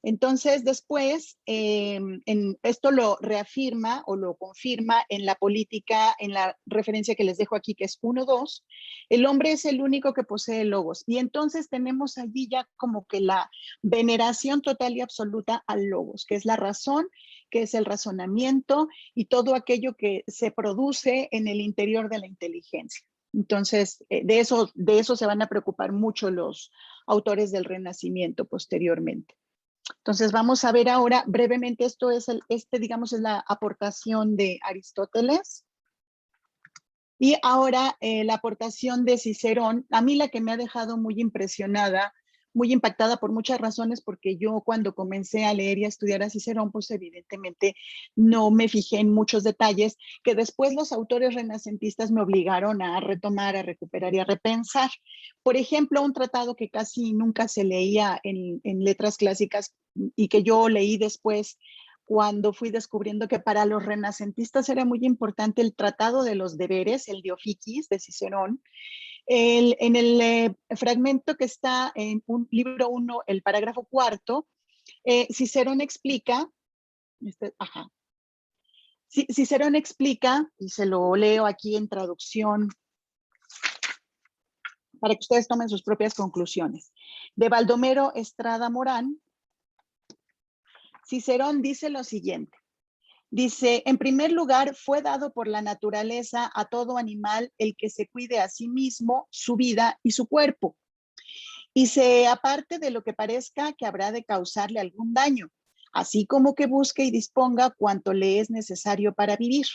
Entonces, después, esto lo reafirma o lo confirma en la política, en la referencia que les dejo aquí, que es 1.2, el hombre es el único que posee logos. Y entonces tenemos allí ya como que la veneración total y absoluta al logos, que es la razón, que es el razonamiento y todo aquello que se produce en el interior de la inteligencia. Entonces, de eso se van a preocupar mucho los autores del Renacimiento posteriormente. Entonces vamos a ver ahora brevemente, esto es digamos, es la aportación de Aristóteles. Y ahora la aportación de Cicerón, a mí la que me ha dejado muy impresionada, muy impactada por muchas razones, porque yo cuando comencé a leer y a estudiar a Cicerón, pues evidentemente no me fijé en muchos detalles que después los autores renacentistas me obligaron a retomar, a recuperar y a repensar. Por ejemplo, un tratado que casi nunca se leía en letras clásicas y que yo leí después cuando fui descubriendo que para los renacentistas era muy importante el Tratado de los Deberes, el de Oficis de Cicerón. En el fragmento que está en libro 1, el parágrafo 4, Cicerón explica, Cicerón explica, y se lo leo aquí en traducción para que ustedes tomen sus propias conclusiones. De Baldomero Estrada Morán, Cicerón dice lo siguiente. Dice, en primer lugar, fue dado por la naturaleza a todo animal el que se cuide a sí mismo, su vida y su cuerpo, y se aparte de lo que parezca que habrá de causarle algún daño, así como que busque y disponga cuanto le es necesario para vivir,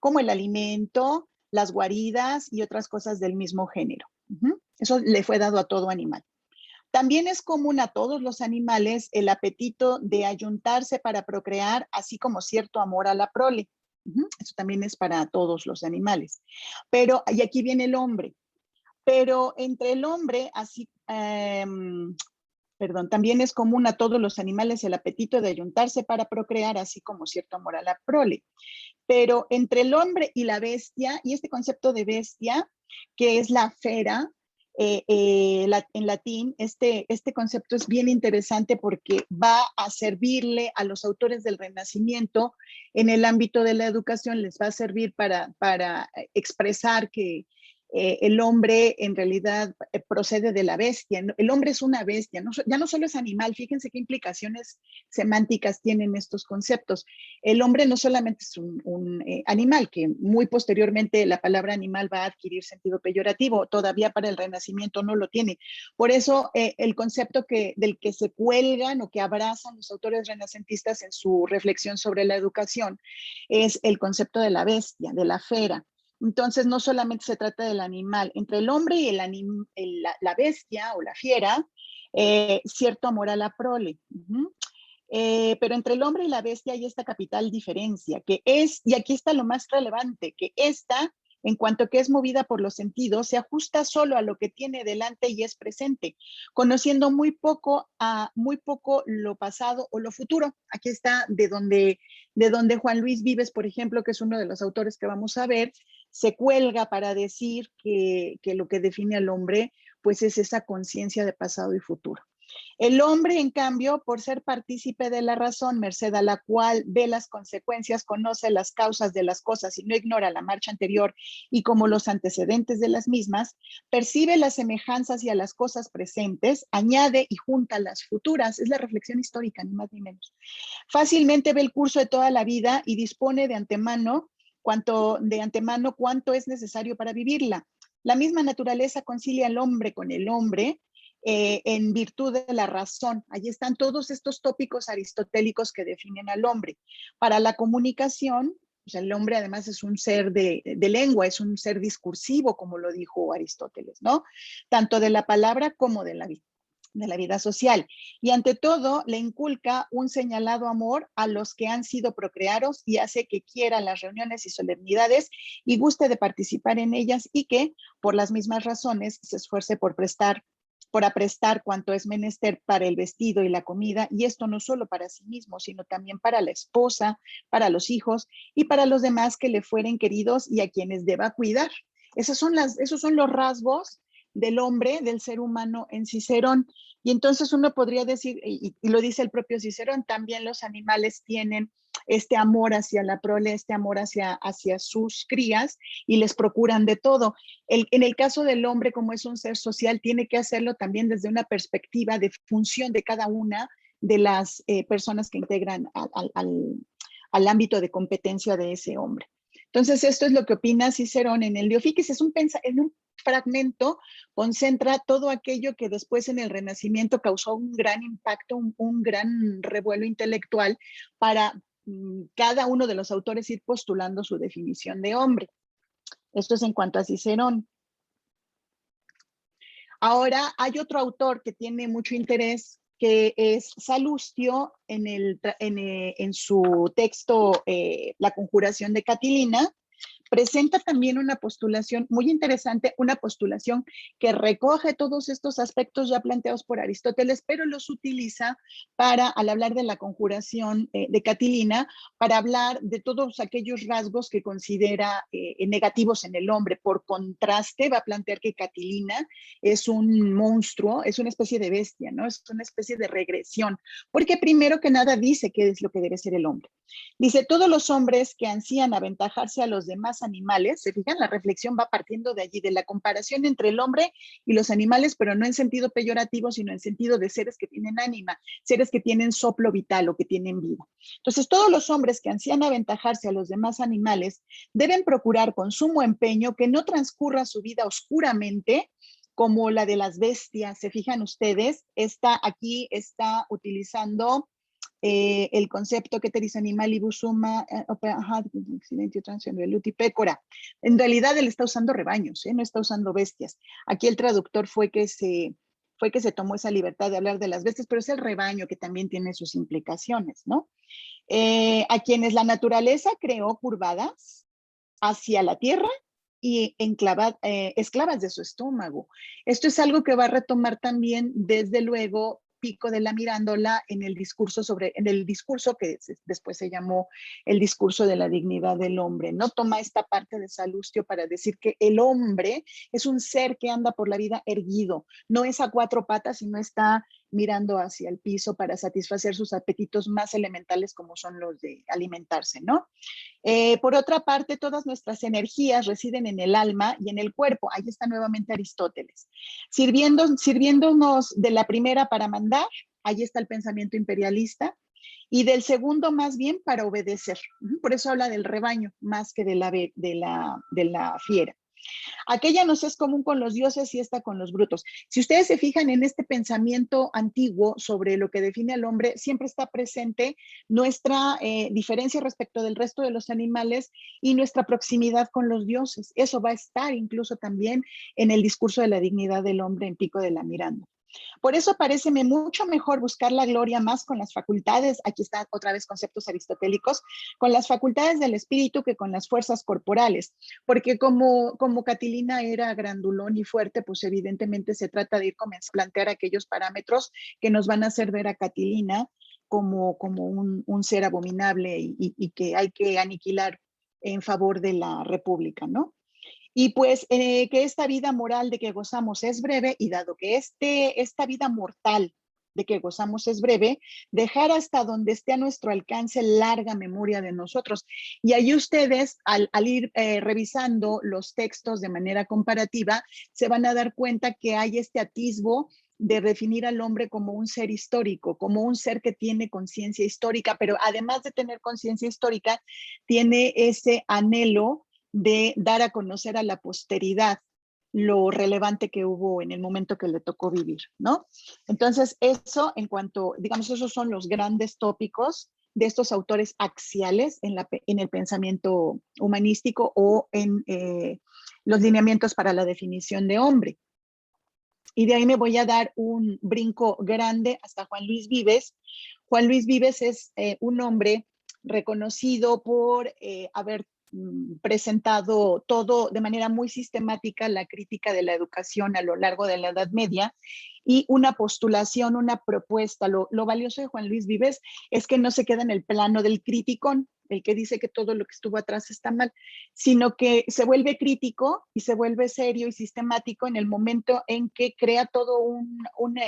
como el alimento, las guaridas y otras cosas del mismo género. Eso le fue dado a todo animal. También es común a todos los animales el apetito de ayuntarse para procrear, así como cierto amor a la prole. Eso también es para todos los animales. Pero, y aquí viene el hombre, pero entre el hombre, también es común a todos los animales el apetito de ayuntarse para procrear, así como cierto amor a la prole. Pero entre el hombre y la bestia, y este concepto de bestia, que es la fera, en latín, este concepto es bien interesante porque va a servirle a los autores del Renacimiento en el ámbito de la educación, les va a servir para expresar que el hombre en realidad procede de la bestia. El hombre es una bestia, ya no solo es animal, fíjense qué implicaciones semánticas tienen estos conceptos. El hombre no solamente es un animal, que muy posteriormente la palabra animal va a adquirir sentido peyorativo, todavía para el Renacimiento no lo tiene. Por eso el concepto del que se cuelgan o que abrazan los autores renacentistas en su reflexión sobre la educación es el concepto de la bestia, de la fera. Entonces, no solamente se trata del animal, entre el hombre y la bestia o la fiera, cierto amor a la prole. Pero entre el hombre y la bestia hay esta capital diferencia, que es, y aquí está lo más relevante, que esta, en cuanto que es movida por los sentidos, se ajusta solo a lo que tiene delante y es presente, conociendo muy poco lo pasado o lo futuro. Aquí está de donde Juan Luis Vives, por ejemplo, que es uno de los autores que vamos a ver, se cuelga para decir que lo que define al hombre, pues es esa conciencia de pasado y futuro. El hombre, en cambio, por ser partícipe de la razón, merced a la cual ve las consecuencias, conoce las causas de las cosas y no ignora la marcha anterior y como los antecedentes de las mismas, percibe las semejanzas y a las cosas presentes, añade y junta las futuras. Es la reflexión histórica, ni más ni menos. Fácilmente ve el curso de toda la vida y dispone de antemano cuánto es necesario para vivirla. La misma naturaleza concilia al hombre con el hombre, en virtud de la razón. Allí están todos estos tópicos aristotélicos que definen al hombre. Para la comunicación, pues el hombre además es un ser de lengua, es un ser discursivo, como lo dijo Aristóteles, ¿no? Tanto de la palabra como de la vida social. Y ante todo, le inculca un señalado amor a los que han sido procreados y hace que quiera las reuniones y solemnidades y guste de participar en ellas y que, por las mismas razones, se esfuerce por aprestar cuanto es menester para el vestido y la comida, y esto no solo para sí mismo, sino también para la esposa, para los hijos y para los demás que le fueren queridos y a quienes deba cuidar. Esos son los rasgos del hombre, del ser humano en Cicerón. Y entonces uno podría decir, y lo dice el propio Cicerón, también los animales tienen este amor hacia la prole, este amor hacia sus crías y les procuran de todo. En el caso del hombre, como es un ser social, tiene que hacerlo también desde una perspectiva de función de cada una de las personas que integran al ámbito de competencia de ese hombre. Entonces, esto es lo que opina Cicerón en el Leofiques. En un fragmento concentra todo aquello que después en el Renacimiento causó un gran impacto, un gran revuelo intelectual para cada uno de los autores ir postulando su definición de hombre. Esto es en cuanto a Cicerón. Ahora hay otro autor que tiene mucho interés, que es Salustio, en su texto La conjuración de Catilina. Presenta también una postulación muy interesante, una postulación que recoge todos estos aspectos ya planteados por Aristóteles, pero los utiliza al hablar de la conjuración de Catilina, para hablar de todos aquellos rasgos que considera negativos en el hombre. Por contraste, va a plantear que Catilina es un monstruo, es una especie de bestia, ¿no? Es una especie de regresión, porque primero que nada dice qué es lo que debe ser el hombre. Dice, todos los hombres que ansían aventajarse a los demás animales, se fijan, la reflexión va partiendo de allí, de la comparación entre el hombre y los animales, pero no en sentido peyorativo, sino en sentido de seres que tienen ánima, seres que tienen soplo vital o que tienen vida. Entonces, todos los hombres que ansían aventajarse a los demás animales deben procurar con sumo empeño que no transcurra su vida oscuramente, como la de las bestias. Se fijan ustedes, aquí está utilizando el concepto que teris animalibus summa, pecora. En realidad él está usando rebaños, no está usando bestias. Aquí el traductor fue que se tomó esa libertad de hablar de las bestias, pero es el rebaño que también tiene sus implicaciones, ¿no? A quienes la naturaleza creó curvadas hacia la tierra y esclavas de su estómago. Esto es algo que va a retomar también, desde luego, Pico de la Mirándola en el discurso que después se llamó el discurso de la dignidad del hombre, ¿no? Toma esta parte de Salustio para decir que el hombre es un ser que anda por la vida erguido, no es a cuatro patas, sino está mirando hacia el piso para satisfacer sus apetitos más elementales como son los de alimentarse, ¿no? Por otra parte, todas nuestras energías residen en el alma y en el cuerpo. Ahí está nuevamente Aristóteles. Sirviéndonos de la primera para mandar, ahí está el pensamiento imperialista, y del segundo más bien para obedecer. Por eso habla del rebaño más que de la fiera. Aquella nos es común con los dioses y esta con los brutos. Si ustedes se fijan en este pensamiento antiguo sobre lo que define al hombre, siempre está presente nuestra diferencia respecto del resto de los animales y nuestra proximidad con los dioses. Eso va a estar incluso también en el discurso de la dignidad del hombre en Pico de la Miranda. Por eso paréceme mucho mejor buscar la gloria más con las facultades, aquí están otra vez conceptos aristotélicos, con las facultades del espíritu que con las fuerzas corporales, porque como Catilina era grandulón y fuerte, pues evidentemente se trata de ir comenzando a plantear aquellos parámetros que nos van a hacer ver a Catilina como un ser abominable y que hay que aniquilar en favor de la república, ¿no? Y pues que esta vida moral de que gozamos es breve, y dado que esta vida mortal de que gozamos es breve, dejar hasta donde esté a nuestro alcance larga memoria de nosotros. Y ahí ustedes, al ir revisando los textos de manera comparativa, se van a dar cuenta que hay este atisbo de definir al hombre como un ser histórico, como un ser que tiene conciencia histórica, pero además de tener conciencia histórica, tiene ese anhelo de dar a conocer a la posteridad lo relevante que hubo en el momento que le tocó vivir, ¿no? Entonces, eso en cuanto, digamos, esos son los grandes tópicos de estos autores axiales en el pensamiento humanístico o en los lineamientos para la definición de hombre. Y de ahí me voy a dar un brinco grande hasta Juan Luis Vives. Juan Luis Vives es un hombre reconocido por haber presentado todo de manera muy sistemática la crítica de la educación a lo largo de la Edad Media y una postulación, una propuesta. Lo valioso de Juan Luis Vives es que no se queda en el plano del criticón, el que dice que todo lo que estuvo atrás está mal, sino que se vuelve crítico y se vuelve serio y sistemático en el momento en que crea todo un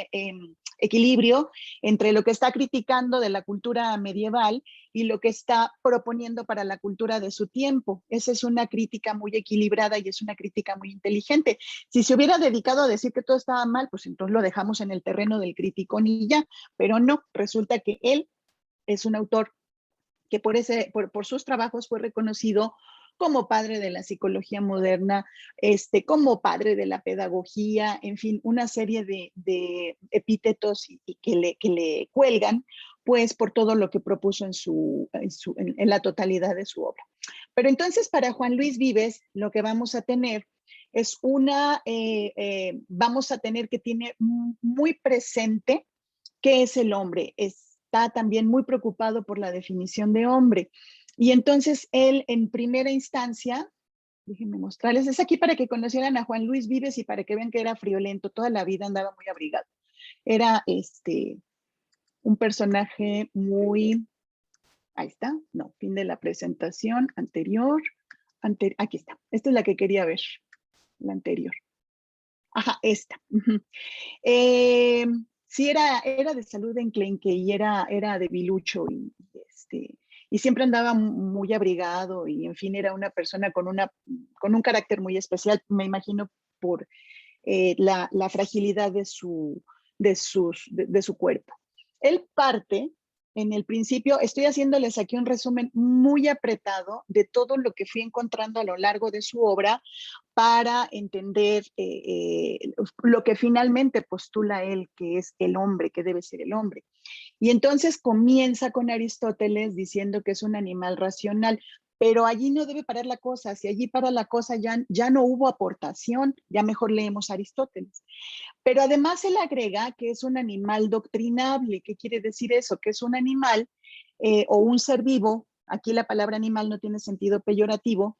equilibrio entre lo que está criticando de la cultura medieval y lo que está proponiendo para la cultura de su tiempo. Esa es una crítica muy equilibrada y es una crítica muy inteligente. Si se hubiera dedicado a decir que todo estaba mal, pues entonces lo dejamos en el terreno del criticón y ya, pero no, resulta que él es un autor que por sus trabajos fue reconocido como padre de la psicología moderna, como padre de la pedagogía, en fin, una serie de epítetos que le cuelgan, pues por todo lo que propuso en la totalidad de su obra. Pero entonces para Juan Luis Vives lo que vamos a tener es vamos a tener que tiene muy presente qué es el hombre, está también muy preocupado por la definición de hombre. Y entonces él en primera instancia, déjenme mostrarles, es aquí para que conocieran a Juan Luis Vives y para que vean que era friolento, toda la vida andaba muy abrigado. Era un personaje muy, ahí está, no, fin de la presentación anterior, aquí está, esta es la que quería ver, la anterior. Ajá, esta. Sí, era de salud enclenque y era debilucho y siempre andaba muy abrigado y en fin era una persona con un carácter muy especial, me imagino por la fragilidad de su cuerpo. Él parte en el principio, estoy haciéndoles aquí un resumen muy apretado de todo lo que fui encontrando a lo largo de su obra para entender lo que finalmente postula él, que es el hombre, que debe ser el hombre. Y entonces comienza con Aristóteles diciendo que es un animal racional, pero allí no debe parar la cosa. Si allí para la cosa ya no hubo aportación, ya mejor leemos a Aristóteles. Pero además él agrega que es un animal doctrinable. ¿Qué quiere decir eso? Que es un animal o un ser vivo, aquí la palabra animal no tiene sentido peyorativo,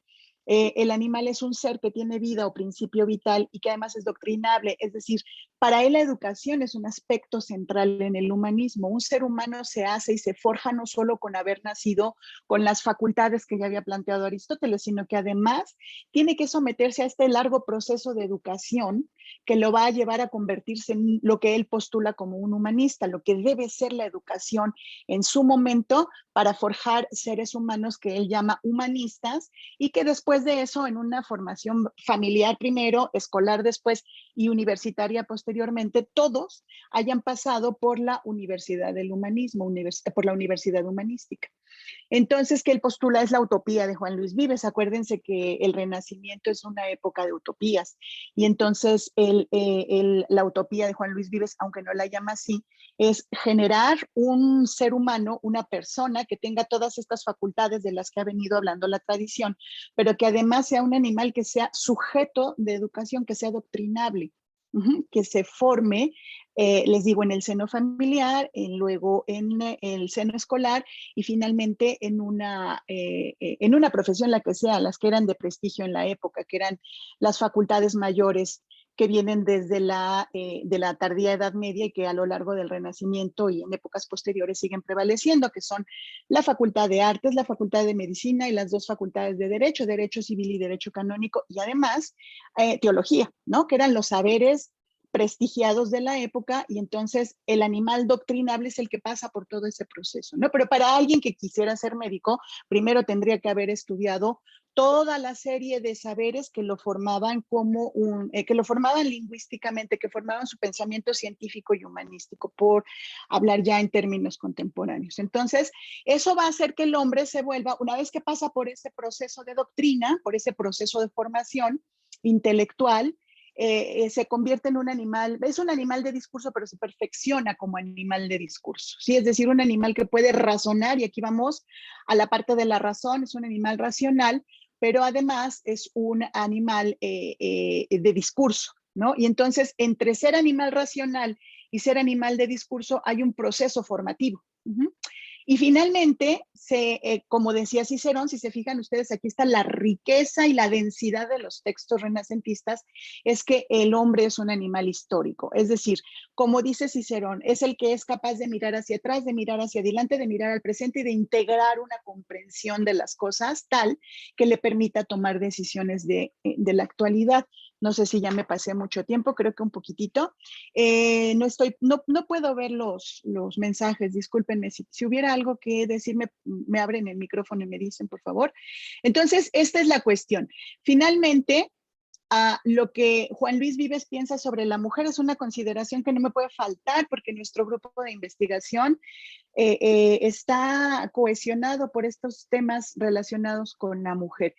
el animal es un ser que tiene vida o principio vital y que además es doctrinable, es decir, para él la educación es un aspecto central en el humanismo. Un ser humano se hace y se forja no solo con haber nacido con las facultades que ya había planteado Aristóteles, sino que además tiene que someterse a este largo proceso de educación que lo va a llevar a convertirse en lo que él postula como un humanista, lo que debe ser la educación en su momento para forjar seres humanos que él llama humanistas y que después de eso, en una formación familiar primero, escolar después y universitaria posteriormente, todos hayan pasado por la Universidad del Humanismo, por la Universidad Humanística. Entonces, que él postula es la utopía de Juan Luis Vives. Acuérdense que el Renacimiento es una época de utopías. Y entonces la utopía de Juan Luis Vives, aunque no la llama así, es generar un ser humano, una persona que tenga todas estas facultades de las que ha venido hablando la tradición, pero que además sea un animal que sea sujeto de educación, que sea doctrinable. Que se forme, les digo, en el seno familiar, luego en el seno escolar y finalmente en una profesión, la que sea, las que eran de prestigio en la época, que eran las facultades mayores que vienen desde de la tardía Edad Media y que a lo largo del Renacimiento y en épocas posteriores siguen prevaleciendo, que son la Facultad de Artes, la Facultad de Medicina y las dos facultades de Derecho, Derecho Civil y Derecho Canónico, y además Teología, ¿no? Que eran los saberes prestigiados de la época y entonces el animal doctrinable es el que pasa por todo ese proceso, ¿no? Pero para alguien que quisiera ser médico, primero tendría que haber estudiado toda la serie de saberes que lo formaban que lo formaban lingüísticamente, que formaban su pensamiento científico y humanístico, por hablar ya en términos contemporáneos. Entonces, eso va a hacer que el hombre se vuelva, una vez que pasa por ese proceso de doctrina, por ese proceso de formación intelectual, se convierte en un animal, es un animal de discurso, pero se perfecciona como animal de discurso, ¿sí? Es decir, un animal que puede razonar, y aquí vamos a la parte de la razón, es un animal racional, pero además es un animal de discurso, ¿no? Y entonces, entre ser animal racional y ser animal de discurso, hay un proceso formativo. Y finalmente, como decía Cicerón, si se fijan ustedes, aquí está la riqueza y la densidad de los textos renacentistas, es que el hombre es un animal histórico. Es decir, como dice Cicerón, es el que es capaz de mirar hacia atrás, de mirar hacia adelante, de mirar al presente y de integrar una comprensión de las cosas tal que le permita tomar decisiones de la actualidad. No sé si ya me pasé mucho tiempo, creo que un poquitito. No puedo ver los mensajes, discúlpenme. Si hubiera algo que decirme, me abren el micrófono y me dicen, por favor. Entonces, esta es la cuestión. Finalmente, lo que Juan Luis Vives piensa sobre la mujer es una consideración que no me puede faltar porque nuestro grupo de investigación está cohesionado por estos temas relacionados con la mujer.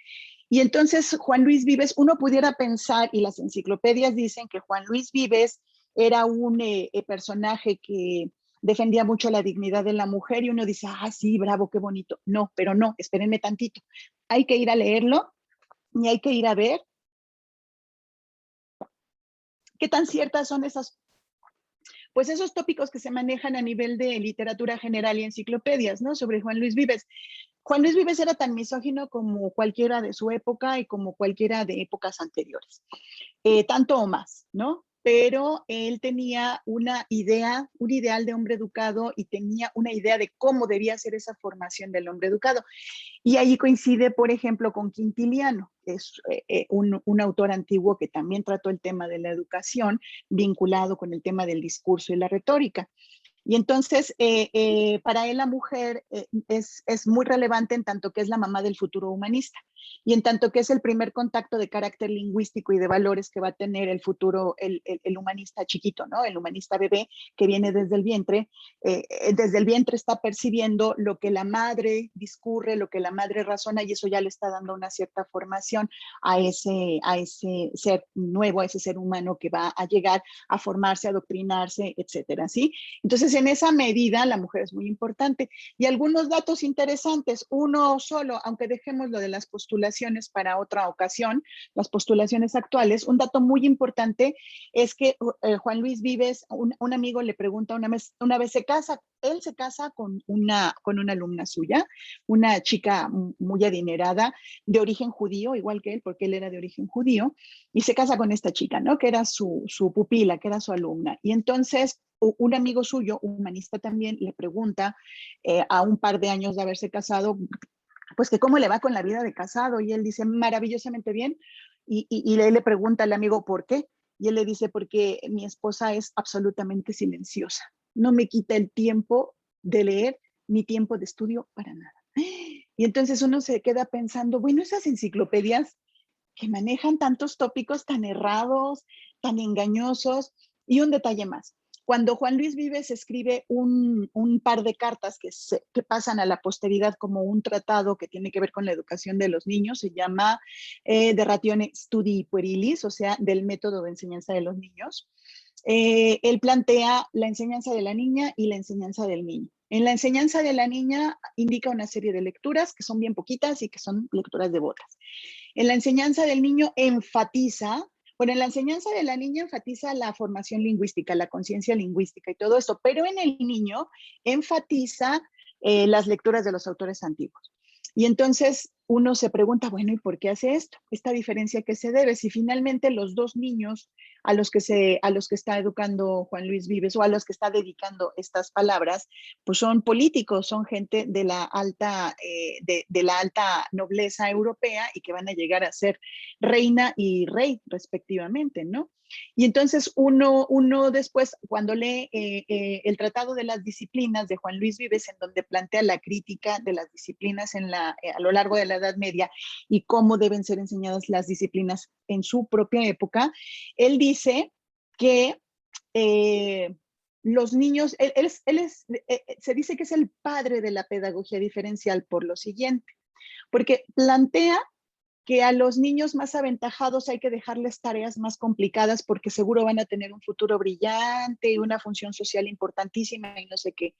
Y entonces Juan Luis Vives, uno pudiera pensar, y las enciclopedias dicen que Juan Luis Vives era un personaje que defendía mucho la dignidad de la mujer y uno dice, sí, bravo, qué bonito. No, pero no, espérenme tantito. Hay que ir a leerlo y hay que ir a ver qué tan ciertas son pues esos tópicos que se manejan a nivel de literatura general y enciclopedias, ¿no? Sobre Juan Luis Vives. Juan Luis Vives era tan misógino como cualquiera de su época y como cualquiera de épocas anteriores, tanto o más, ¿no? Pero él tenía una idea, un ideal de hombre educado y tenía una idea de cómo debía ser esa formación del hombre educado. Y ahí coincide, por ejemplo, con Quintiliano, que es un autor antiguo que también trató el tema de la educación vinculado con el tema del discurso y la retórica. Y entonces, para él la mujer es muy relevante en tanto que es la mamá del futuro humanista y en tanto que es el primer contacto de carácter lingüístico y de valores que va a tener el futuro, el humanista chiquito, ¿no? El humanista bebé que viene desde el vientre está percibiendo lo que la madre discurre, lo que la madre razona y eso ya le está dando una cierta formación a ese ser nuevo, a ese ser humano que va a llegar a formarse, a adoctrinarse, etcétera, ¿sí? Entonces, en esa medida, la mujer es muy importante. Y algunos datos interesantes, uno solo, aunque dejemos lo de las posturas postulaciones para otra ocasión, las postulaciones actuales. Un dato muy importante es que Juan Luis Vives, un amigo le pregunta una vez él se casa con una alumna suya, una chica muy adinerada, de origen judío, igual que él, porque él era de origen judío, y se casa con esta chica, ¿no? Que era su pupila, que era su alumna. Y entonces un amigo suyo, humanista también, le pregunta a un par de años de haberse casado, pues que cómo le va con la vida de casado, y él dice maravillosamente bien, y él le pregunta al amigo por qué, y él le dice porque mi esposa es absolutamente silenciosa, no me quita el tiempo de leer ni tiempo de estudio para nada. Y entonces uno se queda pensando, bueno, esas enciclopedias que manejan tantos tópicos tan errados, tan engañosos, y un detalle más. Cuando Juan Luis Vives escribe un par de cartas que pasan a la posteridad como un tratado que tiene que ver con la educación de los niños, se llama De Ratione Studi Puerilis, o sea, del método de enseñanza de los niños, él plantea la enseñanza de la niña y la enseñanza del niño. En la enseñanza de la niña indica una serie de lecturas que son bien poquitas y que son lecturas devotas. En la enseñanza del niño enfatiza, bueno, en la enseñanza de la niña enfatiza la formación lingüística, la conciencia lingüística y todo eso, pero en el niño enfatiza las lecturas de los autores antiguos. Y entonces uno se pregunta, bueno, ¿y por qué hace esto? ¿Esta diferencia qué se debe? Si finalmente los dos niños a los que está educando Juan Luis Vives o a los que está dedicando estas palabras, pues son políticos, son gente de la alta nobleza europea y que van a llegar a ser reina y rey respectivamente, ¿no? Y entonces uno después, cuando lee el Tratado de las Disciplinas de Juan Luis Vives, en donde plantea la crítica de las disciplinas a lo largo de la Edad Media y cómo deben ser enseñadas las disciplinas en su propia época, él dice que los niños, se dice que es el padre de la pedagogía diferencial por lo siguiente, porque plantea que a los niños más aventajados hay que dejarles tareas más complicadas porque seguro van a tener un futuro brillante y una función social importantísima y no sé qué.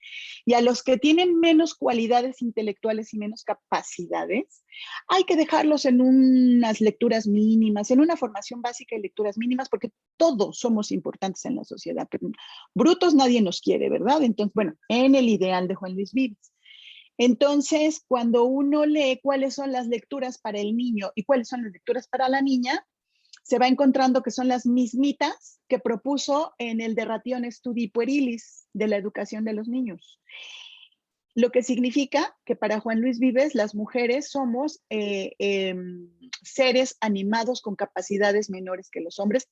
Y a los que tienen menos cualidades intelectuales y menos capacidades, hay que dejarlos en unas lecturas mínimas, en una formación básica de lecturas mínimas, porque todos somos importantes en la sociedad. Brutos nadie nos quiere, ¿verdad? Entonces, bueno, en el ideal de Juan Luis Vives. Entonces, cuando uno lee cuáles son las lecturas para el niño y cuáles son las lecturas para la niña, se va encontrando que son las mismitas que propuso en el De Ratione Studi Puerilis de la educación de los niños. Lo que significa que para Juan Luis Vives las mujeres somos seres animados con capacidades menores que los hombres,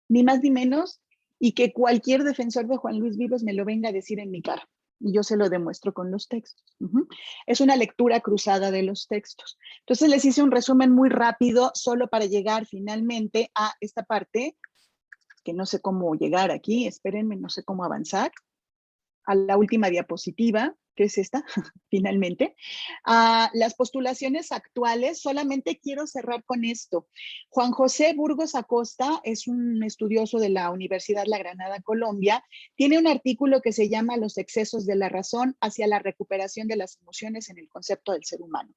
ni más ni menos, y que cualquier defensor de Juan Luis Vives me lo venga a decir en mi cara. Y yo se lo demuestro con los textos. Es una lectura cruzada de los textos. Entonces les hice un resumen muy rápido, solo para llegar finalmente a esta parte, que no sé cómo llegar aquí, espérenme, no sé cómo avanzar, a la última diapositiva, que es esta, finalmente. Las postulaciones actuales, solamente quiero cerrar con esto. Juan José Burgos Acosta es un estudioso de la Universidad La Granada, Colombia. Tiene un artículo que se llama Los excesos de la razón hacia la recuperación de las emociones en el concepto del ser humano,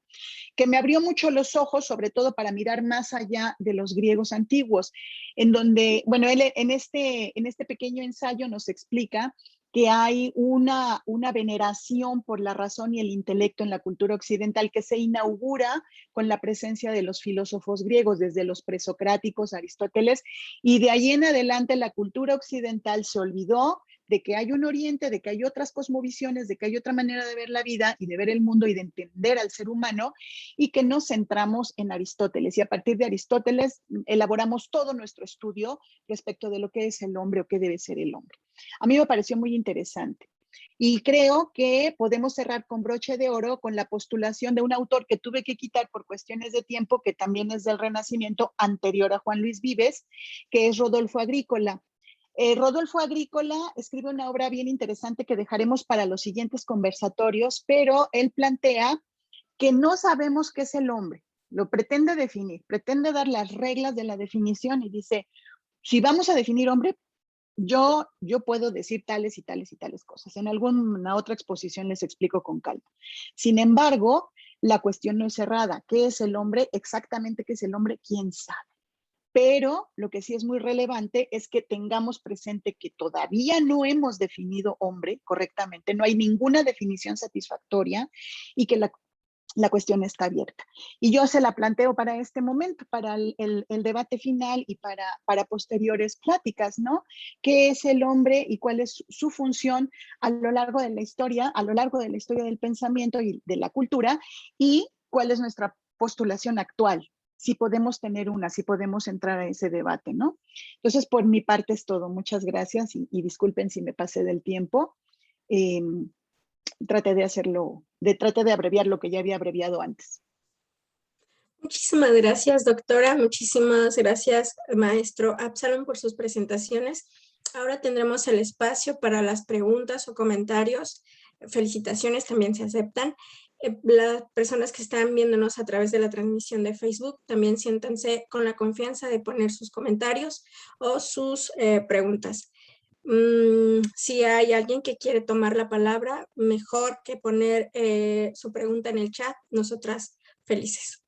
que me abrió mucho los ojos, sobre todo para mirar más allá de los griegos antiguos, en donde, bueno, él en este pequeño ensayo nos explica que hay una veneración por la razón y el intelecto en la cultura occidental que se inaugura con la presencia de los filósofos griegos, desde los presocráticos, Aristóteles, y de ahí en adelante la cultura occidental se olvidó de que hay un oriente, de que hay otras cosmovisiones, de que hay otra manera de ver la vida y de ver el mundo y de entender al ser humano, y que nos centramos en Aristóteles. Y a partir de Aristóteles elaboramos todo nuestro estudio respecto de lo que es el hombre o qué debe ser el hombre. A mí me pareció muy interesante. Y creo que podemos cerrar con broche de oro con la postulación de un autor que tuve que quitar por cuestiones de tiempo, que también es del Renacimiento, anterior a Juan Luis Vives, que es Rodolfo Agrícola. Rodolfo Agrícola escribe una obra bien interesante que dejaremos para los siguientes conversatorios, pero él plantea que no sabemos qué es el hombre. Lo pretende definir, pretende dar las reglas de la definición y dice, si vamos a definir hombre, yo puedo decir tales y tales y tales cosas. En alguna otra exposición les explico con calma. Sin embargo, la cuestión no es cerrada. ¿Qué es el hombre? Exactamente qué es el hombre, quién sabe. Pero lo que sí es muy relevante es que tengamos presente que todavía no hemos definido hombre correctamente, no hay ninguna definición satisfactoria y que la cuestión está abierta. Y yo se la planteo para este momento, para el debate final y para posteriores pláticas, ¿no? ¿Qué es el hombre y cuál es su función a lo largo de la historia, del pensamiento y de la cultura, y cuál es nuestra postulación actual? Si podemos tener una, si podemos entrar a ese debate, ¿no? Entonces, por mi parte es todo. Muchas gracias y disculpen si me pasé del tiempo. Traté de abreviar lo que ya había abreviado antes. Muchísimas gracias, doctora. Muchísimas gracias, maestro Absalón, por sus presentaciones. Ahora tendremos el espacio para las preguntas o comentarios. Felicitaciones también se aceptan. Las personas que están viéndonos a través de la transmisión de Facebook también siéntanse con la confianza de poner sus comentarios o sus preguntas. Si hay alguien que quiere tomar la palabra, mejor que poner su pregunta en el chat, nosotras felices.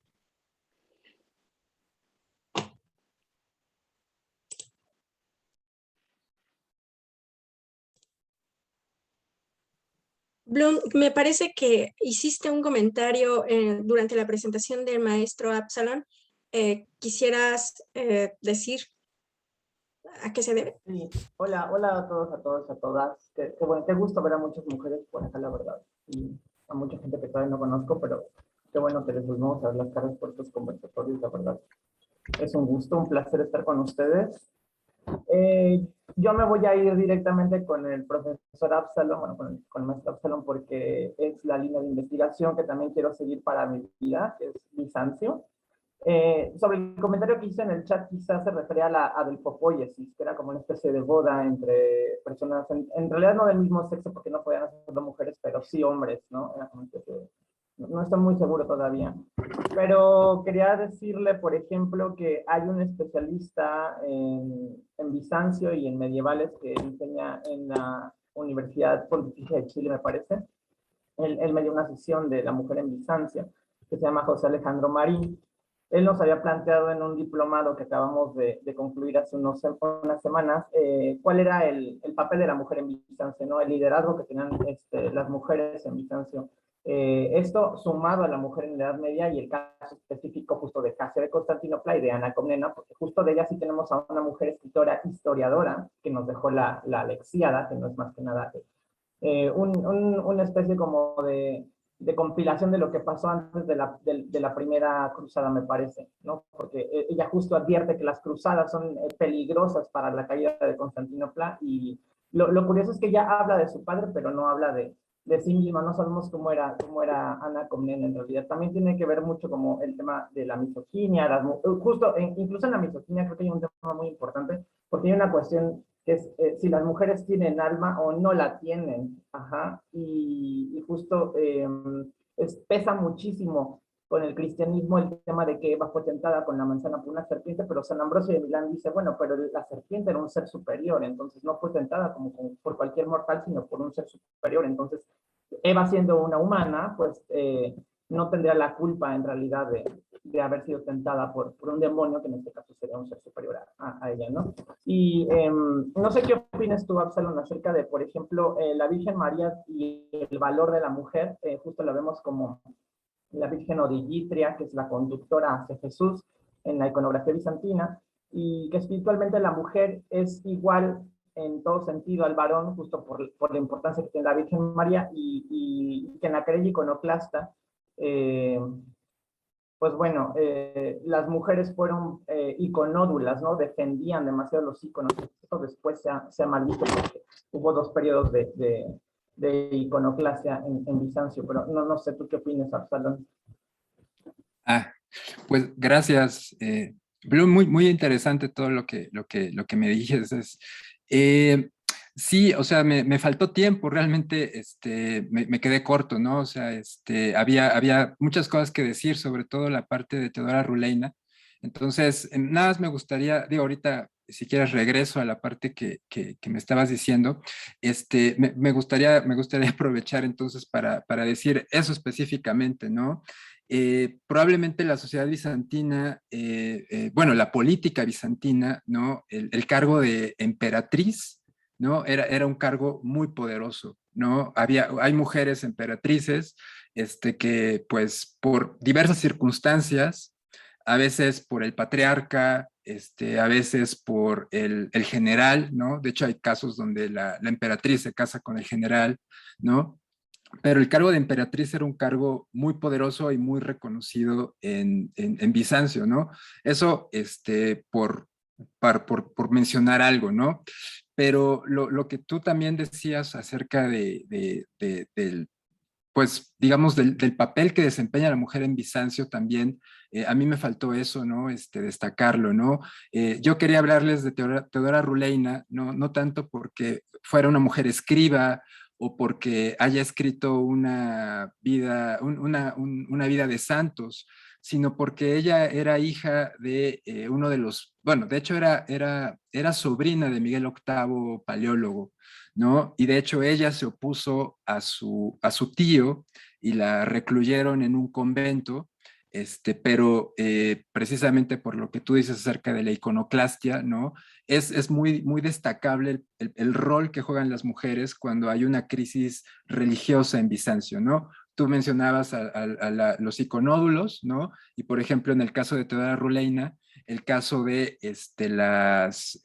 Bloom, me parece que hiciste un comentario durante la presentación del maestro Absalón. ¿Quisieras decir a qué se debe? Sí, hola a todos, a todas. Qué bueno, qué gusto ver a muchas mujeres por acá, la verdad. Y a mucha gente que todavía no conozco, pero qué bueno que les volvemos a ver las caras por estos conversatorios, la verdad. Es un gusto, un placer estar con ustedes. Yo me voy a ir directamente con el profesor Absalón, bueno, con el maestro Absalón, porque es la línea de investigación que también quiero seguir para mi vida, que es Bizancio. Sobre el comentario que hice en el chat, quizás se refería a la adelfopoiesis, que era como una especie de boda entre personas, en realidad no del mismo sexo, porque no podían ser mujeres, pero sí hombres, ¿no? Era como no estoy muy seguro todavía. Pero quería decirle, por ejemplo, que hay un especialista en Bizancio y en medievales que enseña en la Universidad Pontificia de Chile, me parece. Él me dio una sesión de la mujer en Bizancio, que se llama José Alejandro Marín. Él nos había planteado en un diplomado que acabamos de concluir hace unas semanas, cuál era el papel de la mujer en Bizancio, ¿no? El liderazgo que tenían las mujeres en Bizancio. Esto sumado a la mujer en la Edad Media y el caso específico justo de Casia de Constantinopla y de Ana Comnena, porque justo de ella sí tenemos a una mujer escritora, historiadora, que nos dejó la Alexiada, que no es más que nada una especie como de compilación de lo que pasó antes de la primera cruzada, me parece, ¿no? Porque ella justo advierte que las cruzadas son peligrosas para la caída de Constantinopla, y lo curioso es que ella habla de su padre, pero no habla de sí misma. No sabemos cómo era Ana Comnena en realidad. También tiene que ver mucho como el tema de la misoginia, justo, incluso en la misoginia creo que hay un tema muy importante, porque hay una cuestión que es si las mujeres tienen alma o no la tienen, ajá, y justo pesa muchísimo con el cristianismo el tema de que Eva fue tentada con la manzana por una serpiente, pero San Ambrosio de Milán dice, bueno, pero la serpiente era un ser superior, entonces no fue tentada como por cualquier mortal, sino por un ser superior. Entonces Eva, siendo una humana, pues no tendría la culpa en realidad de haber sido tentada por un demonio, que en este caso sería un ser superior a ella, ¿no? Y no sé qué opinas tú, Absalón, acerca de, por ejemplo, la Virgen María y el valor de la mujer. Justo la vemos como la Virgen Odigitria, que es la conductora hacia Jesús en la iconografía bizantina, y que espiritualmente la mujer es igual en todo sentido al varón, justo por la importancia que tiene la Virgen María, y que en la querella iconoclasta, pues bueno, las mujeres fueron iconódulas, ¿no? Defendían demasiado los iconos. Esto después se ha mal visto porque hubo dos periodos de iconoclasia en Bizancio, pero no sé, ¿tú qué opinas, Absalón? Pues gracias, Bloom, muy interesante todo lo que me dices. Sí, o sea, me faltó tiempo, realmente me quedé corto, ¿no? O sea, había muchas cosas que decir, sobre todo la parte de Teodora Ruleina. Entonces, nada más me gustaría, digo, ahorita si quieres regreso a la parte que me estabas diciendo, me gustaría aprovechar entonces para decir eso específicamente, ¿no? Probablemente la sociedad bizantina, bueno, la política bizantina, ¿no? El cargo de emperatriz, ¿no? Era un cargo muy poderoso, ¿no? Hay mujeres emperatrices, que pues por diversas circunstancias, a veces por el patriarca, a veces por el general, ¿no? De hecho hay casos donde la emperatriz se casa con el general, ¿no? Pero el cargo de emperatriz era un cargo muy poderoso y muy reconocido en Bizancio, ¿no? Eso, por mencionar algo, ¿no? Pero lo que tú también decías acerca del, pues, digamos, del papel que desempeña la mujer en Bizancio también, a mí me faltó eso, ¿no? Destacarlo, ¿no? Yo quería hablarles de Teodora Ruleina, no tanto porque fuera una mujer escriba o porque haya escrito una vida, una vida de santos, sino porque ella era hija de uno de los, bueno, de hecho era sobrina de Miguel VIII Paleólogo, ¿no? Y de hecho ella se opuso a su tío y la recluyeron en un convento, pero precisamente por lo que tú dices acerca de la iconoclastia, ¿no? Es muy, muy destacable el rol que juegan las mujeres cuando hay una crisis religiosa en Bizancio, ¿no? Tú mencionabas los iconódulos, ¿no? Y por ejemplo, en el caso de Teodora Ruleina, el caso de las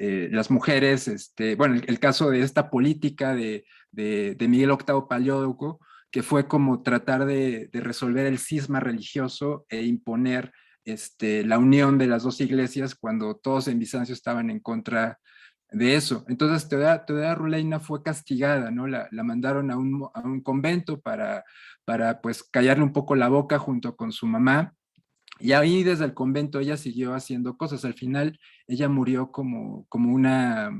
mujeres, bueno, el caso de esta política de Miguel VIII Paleólogo, que fue como tratar de resolver el cisma religioso e imponer la unión de las dos iglesias cuando todos en Bizancio estaban en contra de eso. Entonces Teodora Ruleina fue castigada, ¿no? La mandaron a un convento para pues callarle un poco la boca junto con su mamá. Y ahí desde el convento ella siguió haciendo cosas. Al final ella murió como una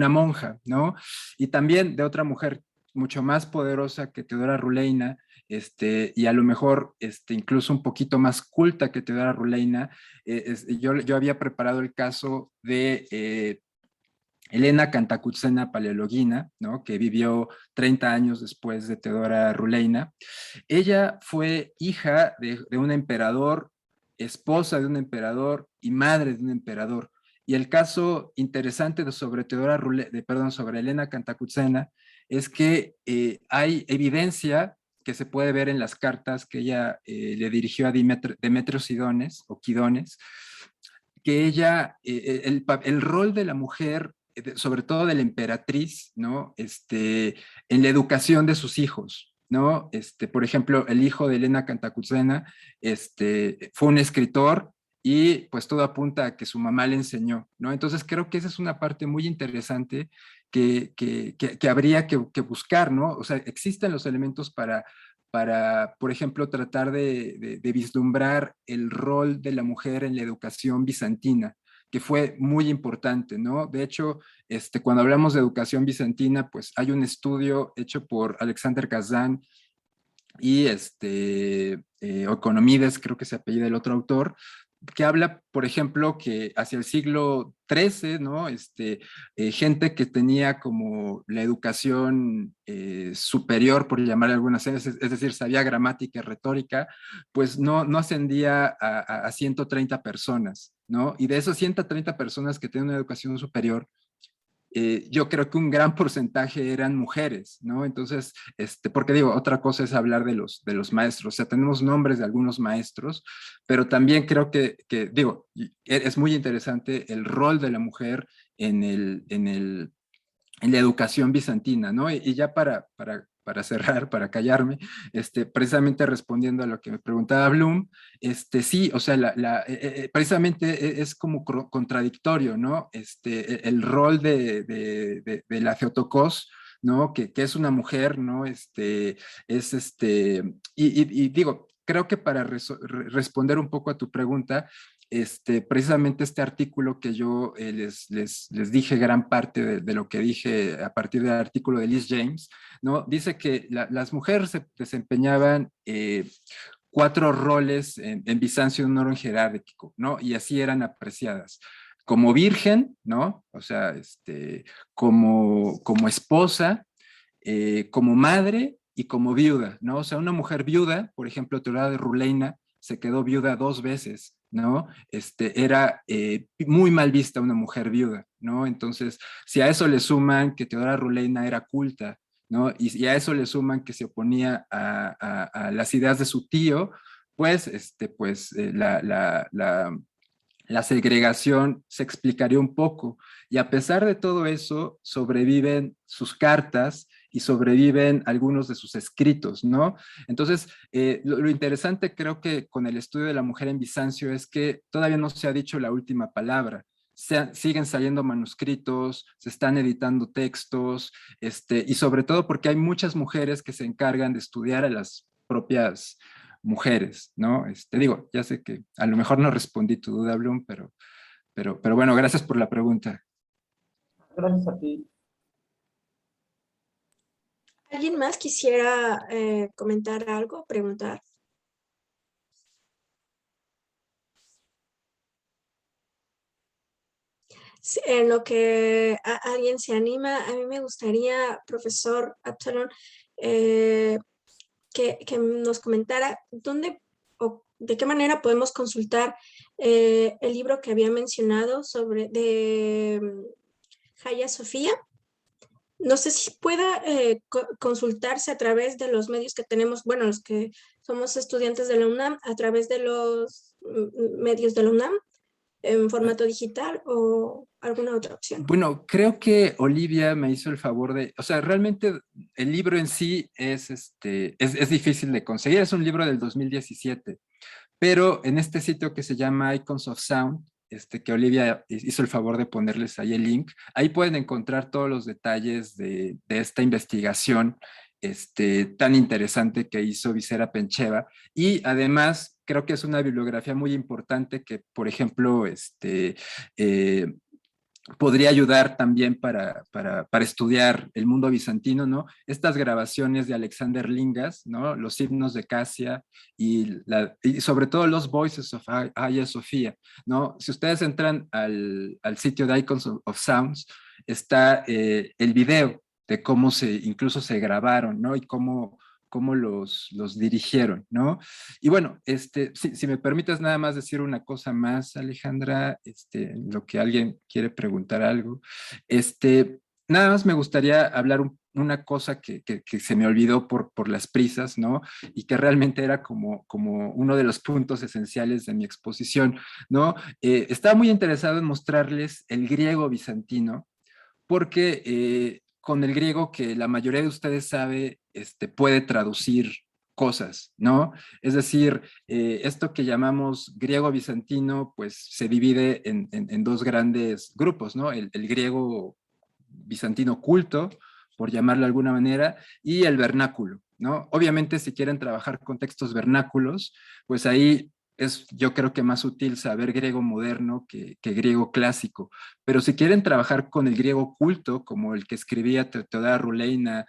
monja, ¿no? Y también de otra mujer mucho más poderosa que Teodora Ruleina, y a lo mejor incluso un poquito más culta que Teodora Ruleina. Yo había preparado el caso de Elena Cantacuzena Paleologina, ¿no? Que vivió 30 años después de Teodora Ruleina. Ella fue hija de un emperador, esposa de un emperador y madre de un emperador. Y el caso interesante sobre sobre Elena Cantacuzena es que hay evidencia que se puede ver en las cartas que ella le dirigió a Demetrio Sidones o Quidones, que ella, el rol de la mujer, sobre todo de la emperatriz, ¿no? En la educación de sus hijos, ¿no? Por ejemplo, el hijo de Elena Cantacuzena, fue un escritor y pues todo apunta a que su mamá le enseñó, ¿no? Entonces creo que esa es una parte muy interesante que habría que buscar, ¿no? O sea, existen los elementos para, por ejemplo, tratar de vislumbrar el rol de la mujer en la educación bizantina, que fue muy importante, ¿no? De hecho, cuando hablamos de educación bizantina, pues hay un estudio hecho por Alexander Kazan y Oikonomides, creo que se apellida el otro autor, que habla, por ejemplo, que hacia el siglo XIII, ¿no? Gente que tenía como la educación superior, por llamarle algunas veces, es decir, sabía gramática y retórica, pues no ascendía a 130 personas, ¿no? Y de esos 130 personas que tienen una educación superior, yo creo que un gran porcentaje eran mujeres, ¿no? Entonces, porque digo, otra cosa es hablar de los maestros, o sea, tenemos nombres de algunos maestros, pero también creo que digo, es muy interesante el rol de la mujer en la educación bizantina, ¿no? Y ya para cerrar, para callarme, precisamente respondiendo a lo que me preguntaba Bloom, sí, o sea, precisamente es como contradictorio, ¿no? El rol de la Theotokos, ¿no? Que es una mujer, ¿no? Y digo, creo que para responder un poco a tu pregunta, precisamente este artículo que yo les dije gran parte de lo que dije a partir del artículo de Liz James, ¿no? Dice que las mujeres se desempeñaban 4 roles en Bizancio en un orden jerárquico, ¿no? Y así eran apreciadas. como virgen, ¿no? O sea, como esposa, como madre y como viuda, ¿no? O sea, una mujer viuda, por ejemplo, Teodora de Ruleina se quedó viuda 2 veces, ¿no? Era muy mal vista una mujer viuda, ¿no? Entonces, si a eso le suman que Teodora Ruleina era culta, ¿no? Y a eso le suman que se oponía a las ideas de su tío, pues, la segregación se explicaría un poco. Y a pesar de todo eso, sobreviven sus cartas y sobreviven algunos de sus escritos, ¿no? Entonces, lo interesante creo que con el estudio de la mujer en Bizancio es que todavía no se ha dicho la última palabra. Siguen saliendo manuscritos, se están editando textos, y sobre todo porque hay muchas mujeres que se encargan de estudiar a las propias mujeres, ¿no? Digo, ya sé que a lo mejor no respondí tu duda, Bloom, pero bueno, gracias por la pregunta. Gracias a ti. ¿Alguien más quisiera comentar algo, preguntar? Sí, en lo que alguien se anima, a mí me gustaría, profesor Absalón, que nos comentara dónde o de qué manera podemos consultar el libro que había mencionado de Hagia Sofía. No sé si pueda consultarse a través de los medios que tenemos, bueno, los que somos estudiantes de la UNAM, a través de los medios de la UNAM, en formato digital o alguna otra opción. Bueno, creo que Olivia me hizo el favor de, o sea, realmente el libro en sí es difícil de conseguir, es un libro del 2017, pero en este sitio que se llama Icons of Sound, que Olivia hizo el favor de ponerles ahí el link, ahí pueden encontrar todos los detalles de esta investigación tan interesante que hizo Visera Pencheva, y además creo que es una bibliografía muy importante que, por ejemplo, podría ayudar también para estudiar el mundo bizantino, ¿no? Estas grabaciones de Alexander Lingas, ¿no? Los himnos de Casia y sobre todo los Voices of Hagia Sophia, ¿no? Si ustedes entran al sitio de Icons of Sounds, está el video de cómo incluso se grabaron, ¿no? Y cómo los dirigieron, ¿no? Y bueno, si me permites nada más decir una cosa más, Alejandra, en lo que alguien quiere preguntar algo, nada más me gustaría hablar una cosa que se me olvidó por las prisas, ¿no? Y que realmente era como uno de los puntos esenciales de mi exposición, ¿no? Estaba muy interesado en mostrarles el griego bizantino, porque con el griego, que la mayoría de ustedes sabe, puede traducir cosas, ¿no? Es decir, esto que llamamos griego bizantino, pues se divide en 2 grandes grupos, ¿no? El griego bizantino culto, por llamarlo de alguna manera, y el vernáculo, ¿no? Obviamente, si quieren trabajar con textos vernáculos, pues ahí es, yo creo que más útil saber griego moderno que griego clásico. Pero si quieren trabajar con el griego culto, como el que escribía Teodora Ruleina,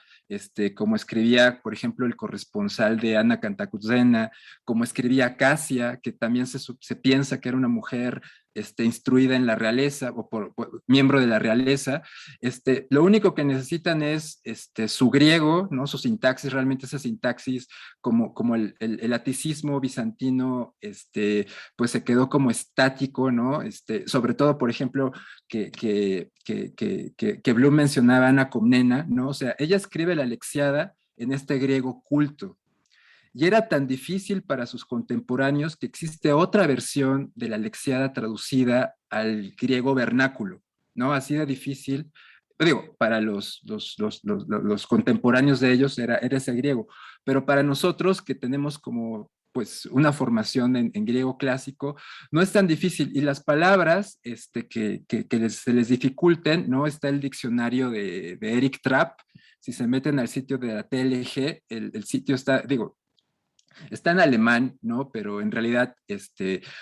como escribía, por ejemplo, el corresponsal de Ana Cantacuzena, como escribía Casia, que también se piensa que era una mujer instruida en la realeza o miembro de la realeza, lo único que necesitan es su griego, ¿no? Su sintaxis, realmente esa sintaxis, como el aticismo bizantino, pues se quedó como estático, ¿no? Sobre todo, por ejemplo, que Bloom mencionaba a Ana Comnena, ¿no? O sea, ella escribe la Alexiada en este griego culto. Y era tan difícil para sus contemporáneos que existe otra versión de la Alexiada traducida al griego vernáculo, ¿no? Así de difícil. Digo, para los contemporáneos de ellos era ese griego, pero para nosotros que tenemos como pues una formación en griego clásico, no es tan difícil. Y las palabras que se les dificulten, ¿no? Está el diccionario de Eric Trapp. Si se meten al sitio de la TLG, el sitio está, digo, está en alemán, ¿no? Pero en realidad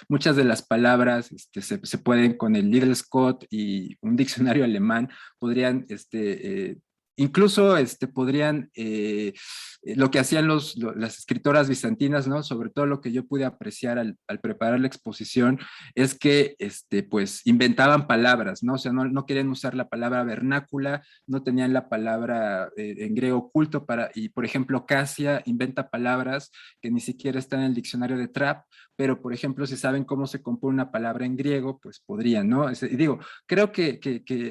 muchas de las palabras se pueden con el Lidl Scott y un diccionario alemán, podrían incluso podrían, lo que hacían las escritoras bizantinas, ¿no? Sobre todo lo que yo pude apreciar al preparar la exposición, es que pues inventaban palabras, ¿no? O sea, no querían usar la palabra vernácula, no tenían la palabra en griego culto y por ejemplo, Casia inventa palabras que ni siquiera están en el diccionario de Trapp, pero por ejemplo, si saben cómo se compone una palabra en griego, pues podrían, ¿no? Y digo, creo que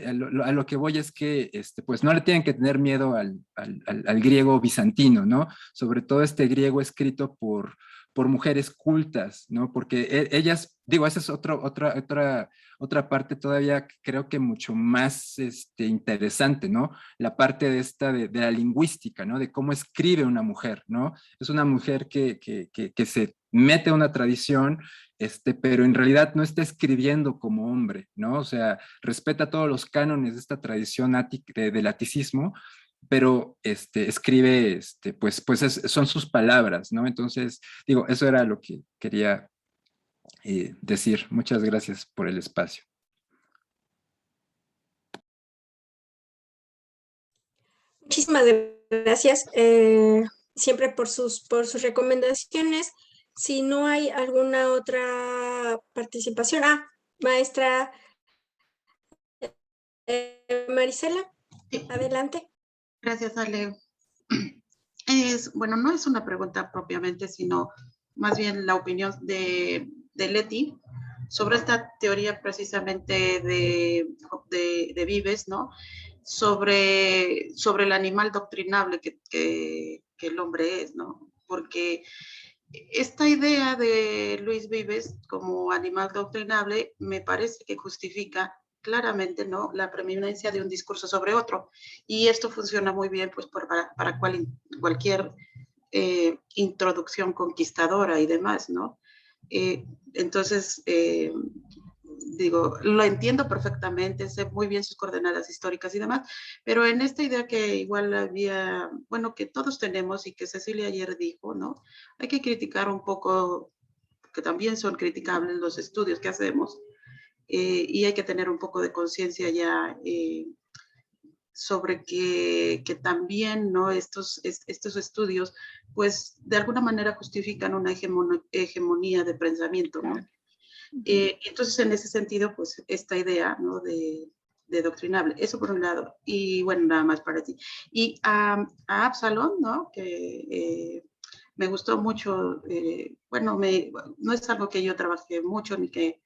a lo que voy es que pues no le tienen que tener miedo al griego bizantino, ¿no? Sobre todo este griego escrito por mujeres cultas, ¿no? Porque ellas, digo, esa es otra parte todavía creo que mucho más interesante, ¿no? La parte de la lingüística, ¿no? De cómo escribe una mujer, ¿no? Es una mujer que se mete a una tradición, pero en realidad no está escribiendo como hombre, ¿no? O sea, respeta todos los cánones de esta tradición del aticismo, pero escribe, pues son sus palabras, ¿no? Entonces, digo, eso era lo que quería decir. Muchas gracias por el espacio. Muchísimas gracias siempre por sus recomendaciones. Si no hay alguna otra participación. Maestra Marisela, Sí. adelante. Gracias, Ale. Bueno, no es una pregunta propiamente, sino más bien la opinión de Leti sobre esta teoría precisamente de Vives, ¿no? Sobre el animal doctrinable que el hombre es, ¿no? Porque esta idea de Luis Vives como animal doctrinable me parece que justifica claramente, ¿no?, la preeminencia de un discurso sobre otro. Y esto funciona muy bien pues, para cualquier introducción conquistadora y demás, ¿no? Entonces, digo, lo entiendo perfectamente, sé muy bien sus coordenadas históricas y demás, pero en esta idea que igual había, bueno, que todos tenemos y que Cecilia ayer dijo, ¿no? Hay que criticar un poco, que también son criticables los estudios que hacemos, y hay que tener un poco de conciencia ya sobre que también, ¿no?, estos estudios, pues, de alguna manera justifican una hegemonía de pensamiento, ¿no? Entonces, en ese sentido, pues, esta idea, ¿no?, de doctrinable, eso por un lado, y bueno, nada más para ti. Y a Absalón, ¿no?, que me gustó mucho, bueno, no es algo que yo trabajé mucho, ni que,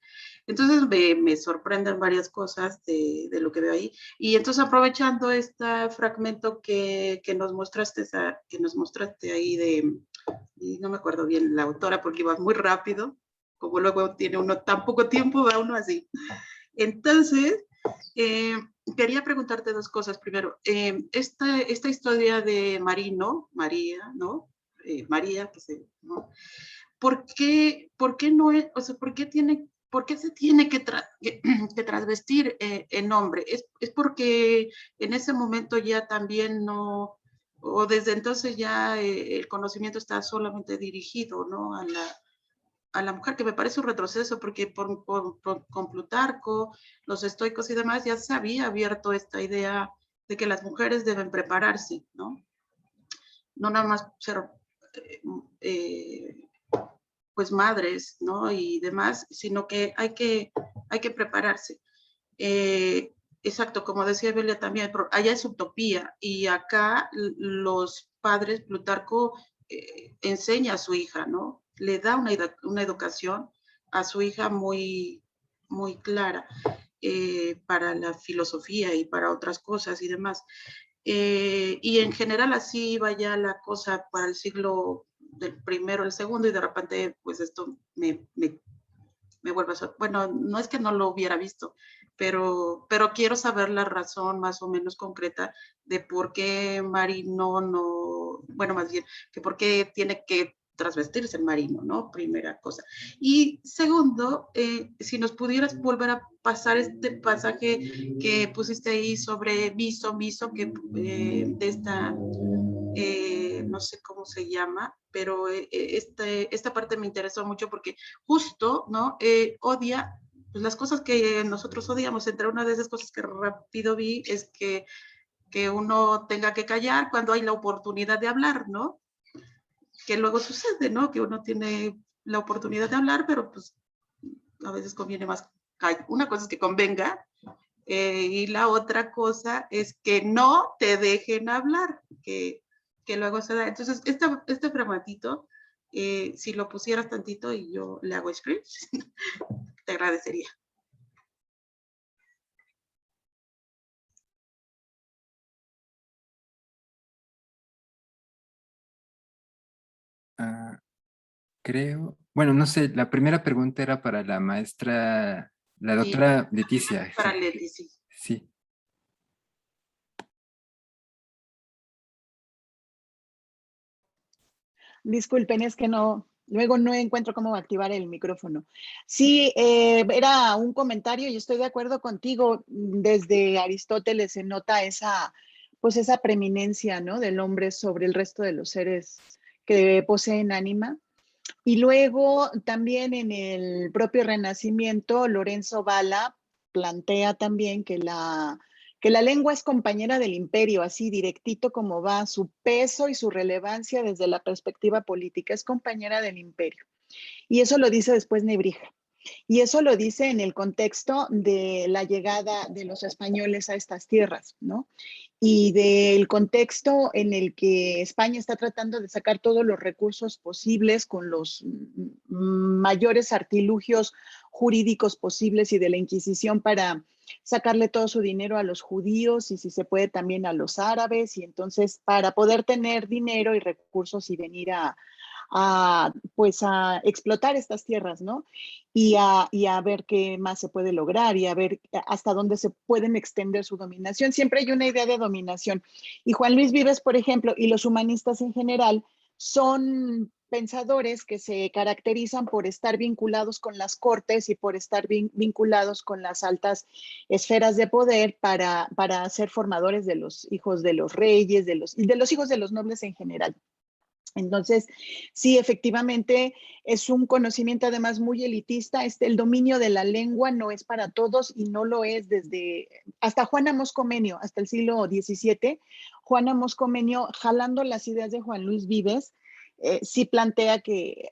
entonces me sorprenden varias cosas de lo que veo ahí, y entonces aprovechando este fragmento que nos mostraste ahí y no me acuerdo bien la autora porque iba muy rápido, como luego tiene uno tan poco tiempo, va uno así. Entonces, quería preguntarte dos cosas. Primero, esta historia de María, ¿no? María, ¿no? ¿Por qué no es, o sea, por qué se tiene que transvestir en hombre? ¿Es porque en ese momento ya también no, o desde entonces ya el conocimiento está solamente dirigido, ¿no?, a la mujer, que me parece un retroceso, porque con Plutarco, los estoicos y demás, ya se había abierto esta idea de que las mujeres deben prepararse, ¿no? No nada más ser pues madres, ¿no?, y demás, sino que hay que prepararse. Exacto, como decía Belia también, allá es utopía, y acá los padres, Plutarco enseña a su hija, ¿no? Le da una educación a su hija muy, muy clara para la filosofía y para otras cosas y demás. Y en general así iba ya la cosa para el siglo del primero, el segundo, y de repente, pues esto me vuelve a... Bueno, no es que no lo hubiera visto, pero quiero saber la razón más o menos concreta de por qué Marino bueno, más bien, que por qué tiene que transvestirse el Marino, ¿no? Primera cosa. Y segundo, si nos pudieras volver a pasar este pasaje que pusiste ahí sobre Miso, que de esta... no sé cómo se llama, pero esta parte me interesó mucho porque justo, ¿no?, odia pues, las cosas que nosotros odiamos. Entre una de esas cosas que rápido vi es que que uno tenga que callar cuando hay la oportunidad de hablar, ¿no? Que luego sucede, ¿no? Que uno tiene la oportunidad de hablar, pero pues a veces conviene más callar. Una cosa es que convenga y la otra cosa es que no te dejen hablar, que luego se da. Entonces, este formatito, si lo pusieras tantito y yo le hago script, te agradecería. Creo, bueno, no sé, la primera pregunta era para la maestra, la doctora Leticia. Para Sí, Leti, sí. sí. Disculpen, es que luego no encuentro cómo activar el micrófono. Sí, era un comentario y estoy de acuerdo contigo. Desde Aristóteles se nota pues esa preeminencia, ¿no? Del hombre sobre el resto de los seres que poseen ánima. Y luego también en el propio Renacimiento, Lorenzo Valla plantea también que la lengua es compañera del imperio, así directito como va, su peso y su relevancia desde la perspectiva política, es compañera del imperio. Y eso lo dice después Nebrija. Y eso lo dice en el contexto de la llegada de los españoles a estas tierras, ¿no? Y del contexto en el que España está tratando de sacar todos los recursos posibles con los mayores artilugios jurídicos posibles y de la Inquisición para sacarle todo su dinero a los judíos y si se puede también a los árabes y entonces para poder tener dinero y recursos y venir pues a explotar estas tierras, ¿no? Y a ver qué más se puede lograr y a ver hasta dónde se pueden extender su dominación. Siempre hay una idea de dominación. Y Juan Luis Vives, por ejemplo, y los humanistas en general, son pensadores que se caracterizan por estar vinculados con las cortes y por estar vinculados con las altas esferas de poder para ser formadores de los hijos de los reyes, de los hijos de los nobles en general. Entonces, sí, efectivamente, es un conocimiento además muy elitista. El dominio de la lengua no es para todos y no lo es hasta Juan Amos Comenio, hasta el siglo XVII. Juan Amos Comenio, jalando las ideas de Juan Luis Vives, sí plantea que,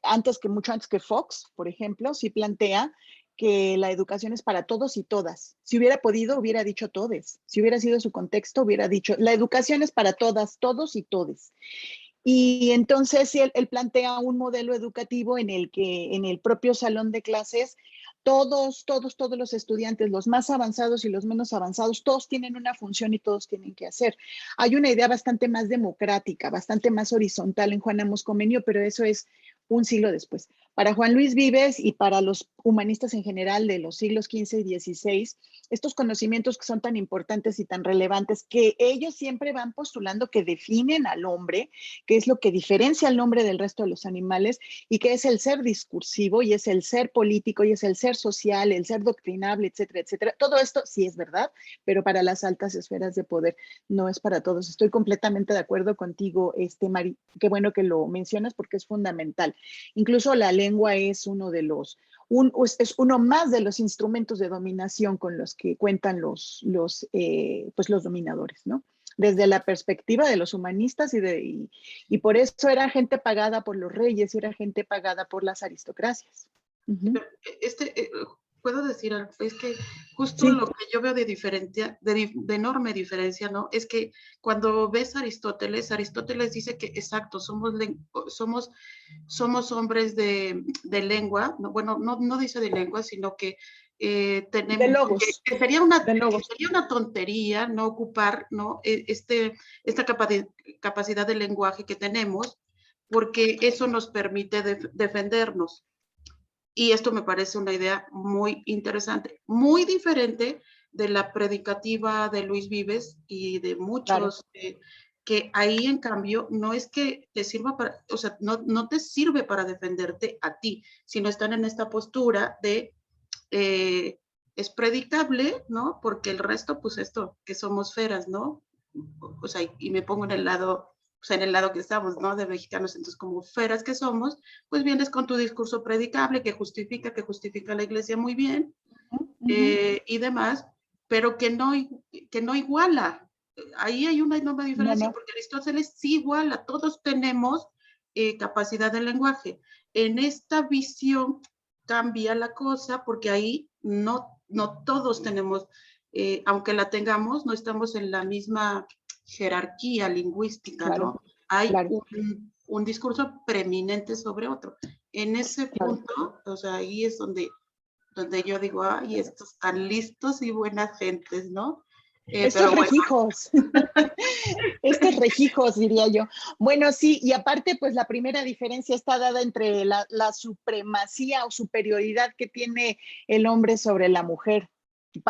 mucho antes que Fox, por ejemplo, sí plantea que la educación es para todos y todas. Si hubiera podido, hubiera dicho todes. Si hubiera sido su contexto, hubiera dicho, la educación es para todas, todos y todes. Y entonces él plantea un modelo educativo en el que en el propio salón de clases todos los estudiantes, los más avanzados y los menos avanzados, todos tienen una función y todos tienen que hacer. Hay una idea bastante más democrática, bastante más horizontal en Juan Amos Comenio, pero eso es un siglo después. Para Juan Luis Vives y para los humanistas en general de los siglos XV y XVI, estos conocimientos que son tan importantes y tan relevantes, que ellos siempre van postulando que definen al hombre, que es lo que diferencia al hombre del resto de los animales y que es el ser discursivo y es el ser político y es el ser social, el ser doctrinable, etcétera, etcétera. Todo esto sí es verdad, pero para las altas esferas de poder no es para todos. Estoy completamente de acuerdo contigo, Mari. Qué bueno que lo mencionas porque es fundamental. Incluso la lengua es es uno más de los instrumentos de dominación con los que cuentan los dominadores, ¿no? Desde la perspectiva de los humanistas y por eso era gente pagada por los reyes y era gente pagada por las aristocracias. Pero puedo decir algo, es que justo sí. Lo que yo veo de enorme diferencia, ¿no? Es que cuando ves a Aristóteles dice que exacto, somos hombres de lengua, ¿no? Bueno, no dice de lengua, sino que tenemos, de logos. que sería una tontería no ocupar, ¿no? Esta capacidad de lenguaje que tenemos, porque eso nos permite defendernos. Y esto me parece una idea muy interesante, muy diferente de la predicativa de Luis Vives y de muchos, claro. Que ahí en cambio no es que te sirva para, o sea, no te sirve para defenderte a ti, sino están en esta postura de es predicable, ¿no? Porque el resto, pues esto, que somos feras, ¿no? O sea, y me pongo en el lado que estamos, ¿no? De mexicanos, entonces como feras que somos, pues vienes con tu discurso predicable que justifica la iglesia muy bien y demás, pero que no iguala ahí hay una enorme diferencia, No. porque Aristóteles sí iguala, todos tenemos capacidad de lenguaje. En esta visión cambia la cosa, porque ahí no todos tenemos, aunque la tengamos, no estamos en la misma jerarquía lingüística, Claro, ¿no? Hay claro. un discurso preeminente sobre otro. En ese punto, o sea, ahí es donde yo digo, ay, estos tan listos y buenas gentes, ¿no? Estos rejijos, estos rejijos, diría yo. Bueno, sí, y aparte, pues la primera diferencia está dada entre la supremacía o superioridad que tiene el hombre sobre la mujer,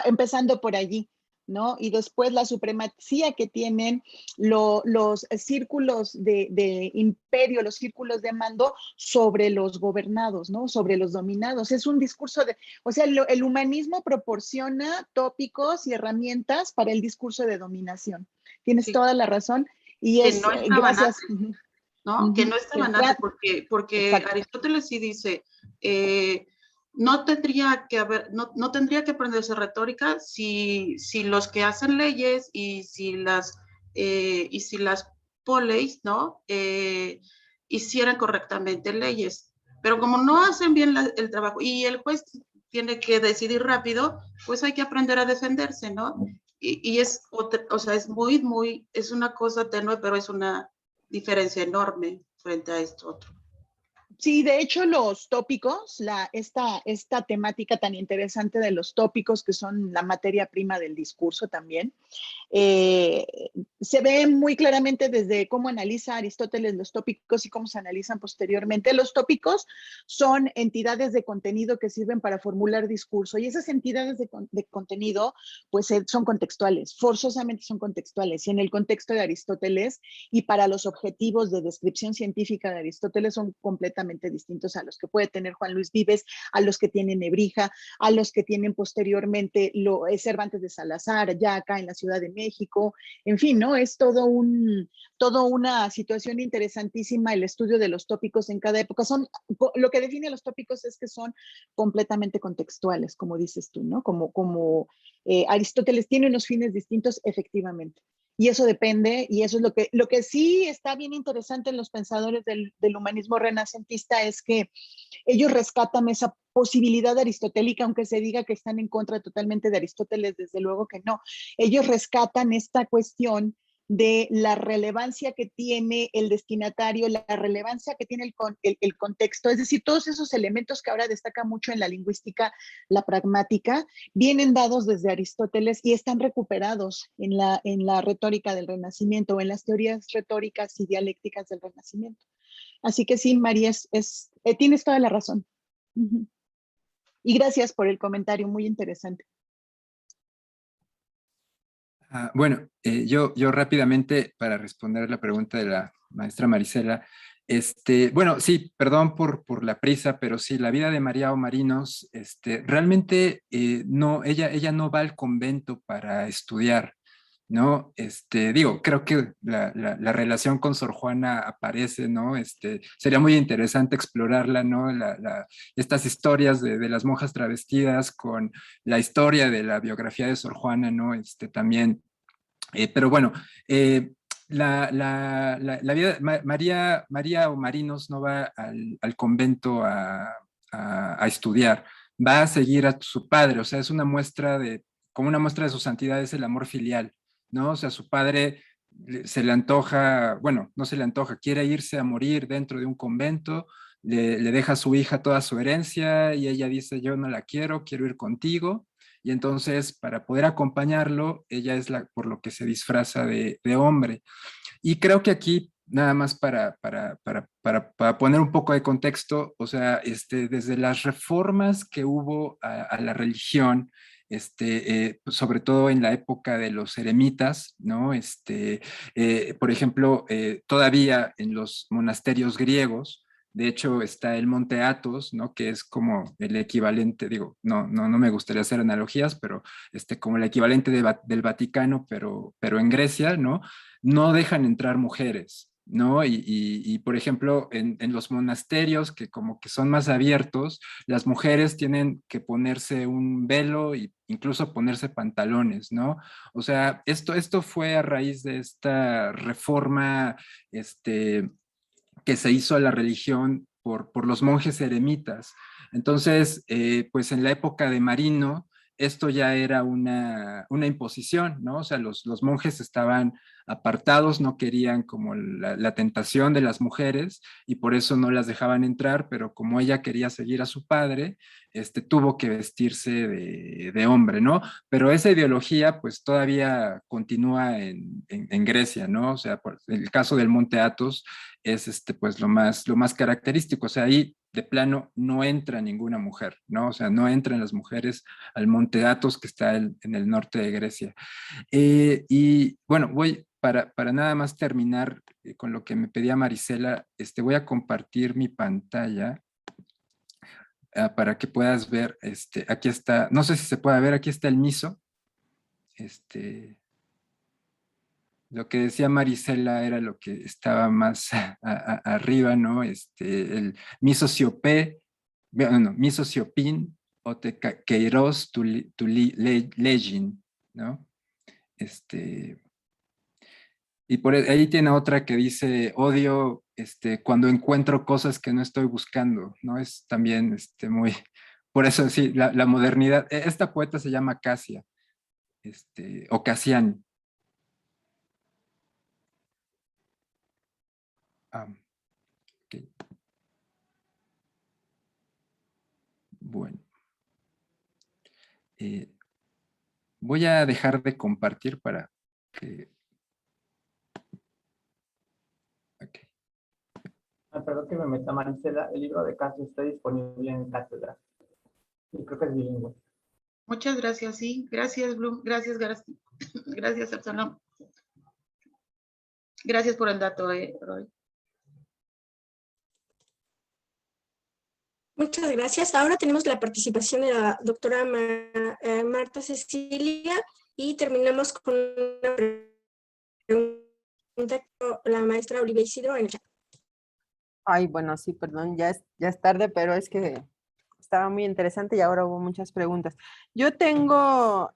empezando por allí, ¿no? Y después la supremacía que tienen los círculos de imperio, los círculos de mando sobre los gobernados, ¿no? Sobre los dominados. Es un discurso o sea, el humanismo proporciona tópicos y herramientas para el discurso de dominación. Tienes toda la razón. Y es, no gracias. ¿No? Que no es tabanante, porque Aristóteles sí dice, no tendría que aprenderse retórica si los que hacen leyes y si las poleis, ¿no? Hicieran correctamente leyes. Pero como no hacen bien el trabajo y el juez tiene que decidir rápido, pues hay que aprender a defenderse, ¿no? Y es, o sea, es es una cosa tenue, pero es una diferencia enorme frente a esto otro. Sí, de hecho los tópicos, esta temática tan interesante de los tópicos, que son la materia prima del discurso también, se ve muy claramente desde cómo analiza Aristóteles los tópicos y cómo se analizan posteriormente. Los tópicos son entidades de contenido que sirven para formular discurso, y esas entidades de contenido pues son contextuales, forzosamente son contextuales, y en el contexto de Aristóteles y para los objetivos de descripción científica de Aristóteles son completamente distintos a los que puede tener Juan Luis Vives, a los que tiene Nebrija, a los que tienen posteriormente Cervantes de Salazar, ya acá en la Ciudad de México. En fin, ¿no? Es toda una situación interesantísima el estudio de los tópicos en cada época. Lo que define a los tópicos es que son completamente contextuales, como dices tú, ¿no? Como Aristóteles tiene unos fines distintos, efectivamente. Y eso depende, y eso es lo que sí está bien interesante en los pensadores del humanismo renacentista, es que ellos rescatan esa posibilidad aristotélica, aunque se diga que están en contra totalmente de Aristóteles, desde luego que no. Ellos rescatan esta cuestión de la relevancia que tiene el destinatario, la relevancia que tiene el contexto, es decir, todos esos elementos que ahora destaca mucho en la lingüística, la pragmática, vienen dados desde Aristóteles y están recuperados en la retórica del Renacimiento o en las teorías retóricas y dialécticas del Renacimiento. Así que sí, María, tienes toda la razón. Y gracias por el comentario, muy interesante. Bueno, yo rápidamente, para responder la pregunta de la maestra Marisela, bueno, sí, perdón por la prisa, pero sí, la vida de María Omarinos, realmente no, ella no va al convento para estudiar, ¿no? Digo, creo que la relación con Sor Juana aparece, ¿no? Sería muy interesante explorarla, ¿no? Estas historias de las monjas travestidas con la historia de la biografía de Sor Juana, ¿no? También, pero bueno, la vida, María Omarinos no va al convento a estudiar, va a seguir a su padre, o sea, es una muestra como una muestra de su santidad, es el amor filial, ¿no? O sea, su padre se le antoja, bueno, no se le antoja, quiere irse a morir dentro de un convento, le deja a su hija toda su herencia y ella dice, yo no la quiero, quiero ir contigo. Y entonces, para poder acompañarlo, ella es por lo que se disfraza de hombre. Y creo que aquí, nada más para poner un poco de contexto, o sea, desde las reformas que hubo a la religión, sobre todo en la época de los eremitas, ¿no? Por ejemplo, todavía en los monasterios griegos, de hecho, está el Monte Athos, ¿no? Que es como el equivalente, digo, no me gustaría hacer analogías, pero como el equivalente del Vaticano, pero en Grecia, ¿no? No dejan entrar mujeres, ¿no? Por ejemplo, en los monasterios, que como que son más abiertos, las mujeres tienen que ponerse un velo e incluso ponerse pantalones, ¿no? O sea, esto fue a raíz de esta reforma que se hizo a la religión por los monjes eremitas. Entonces, pues en la época de Marino, esto ya era una imposición, ¿no? O sea, los monjes estaban apartados, no querían como la tentación de las mujeres y por eso no las dejaban entrar, pero como ella quería seguir a su padre, tuvo que vestirse de hombre, ¿no? Pero esa ideología pues todavía continúa en Grecia, ¿no? O sea, por el caso del Monte Athos es pues lo más característico, o sea, ahí de plano no entra ninguna mujer, ¿no? O sea, no entran las mujeres al Monte Athos que está en el norte de Grecia. Y bueno, voy para nada más terminar con lo que me pedía Marisela, voy a compartir mi pantalla para que puedas ver, aquí está, no sé si se puede ver, aquí está el miso. Lo que decía Marisela era lo que estaba más arriba, ¿no? El misociopé, bueno, misociopín o te queiros tu legin, ¿no? Y por ahí tiene otra que dice, odio cuando encuentro cosas que no estoy buscando, ¿no? Es también muy, por eso sí, la modernidad, esta poeta se llama Casia, o Casian. Okay. Bueno. Voy a dejar de compartir para que... Okay. Perdón que me meta, Marisela, el libro de Casio está disponible en Cátedra. Y creo que es bilingüe. Muchas gracias, sí. Gracias, Bloom. Gracias, gracias, Absalom. Gracias por el dato, Roy. Muchas gracias. Ahora tenemos la participación de la doctora Marta Cecilia y terminamos con una pregunta con la maestra Olivia Isidro en el chat. Ay, bueno, sí, perdón, ya es tarde, pero es que estaba muy interesante y ahora hubo muchas preguntas. Yo tengo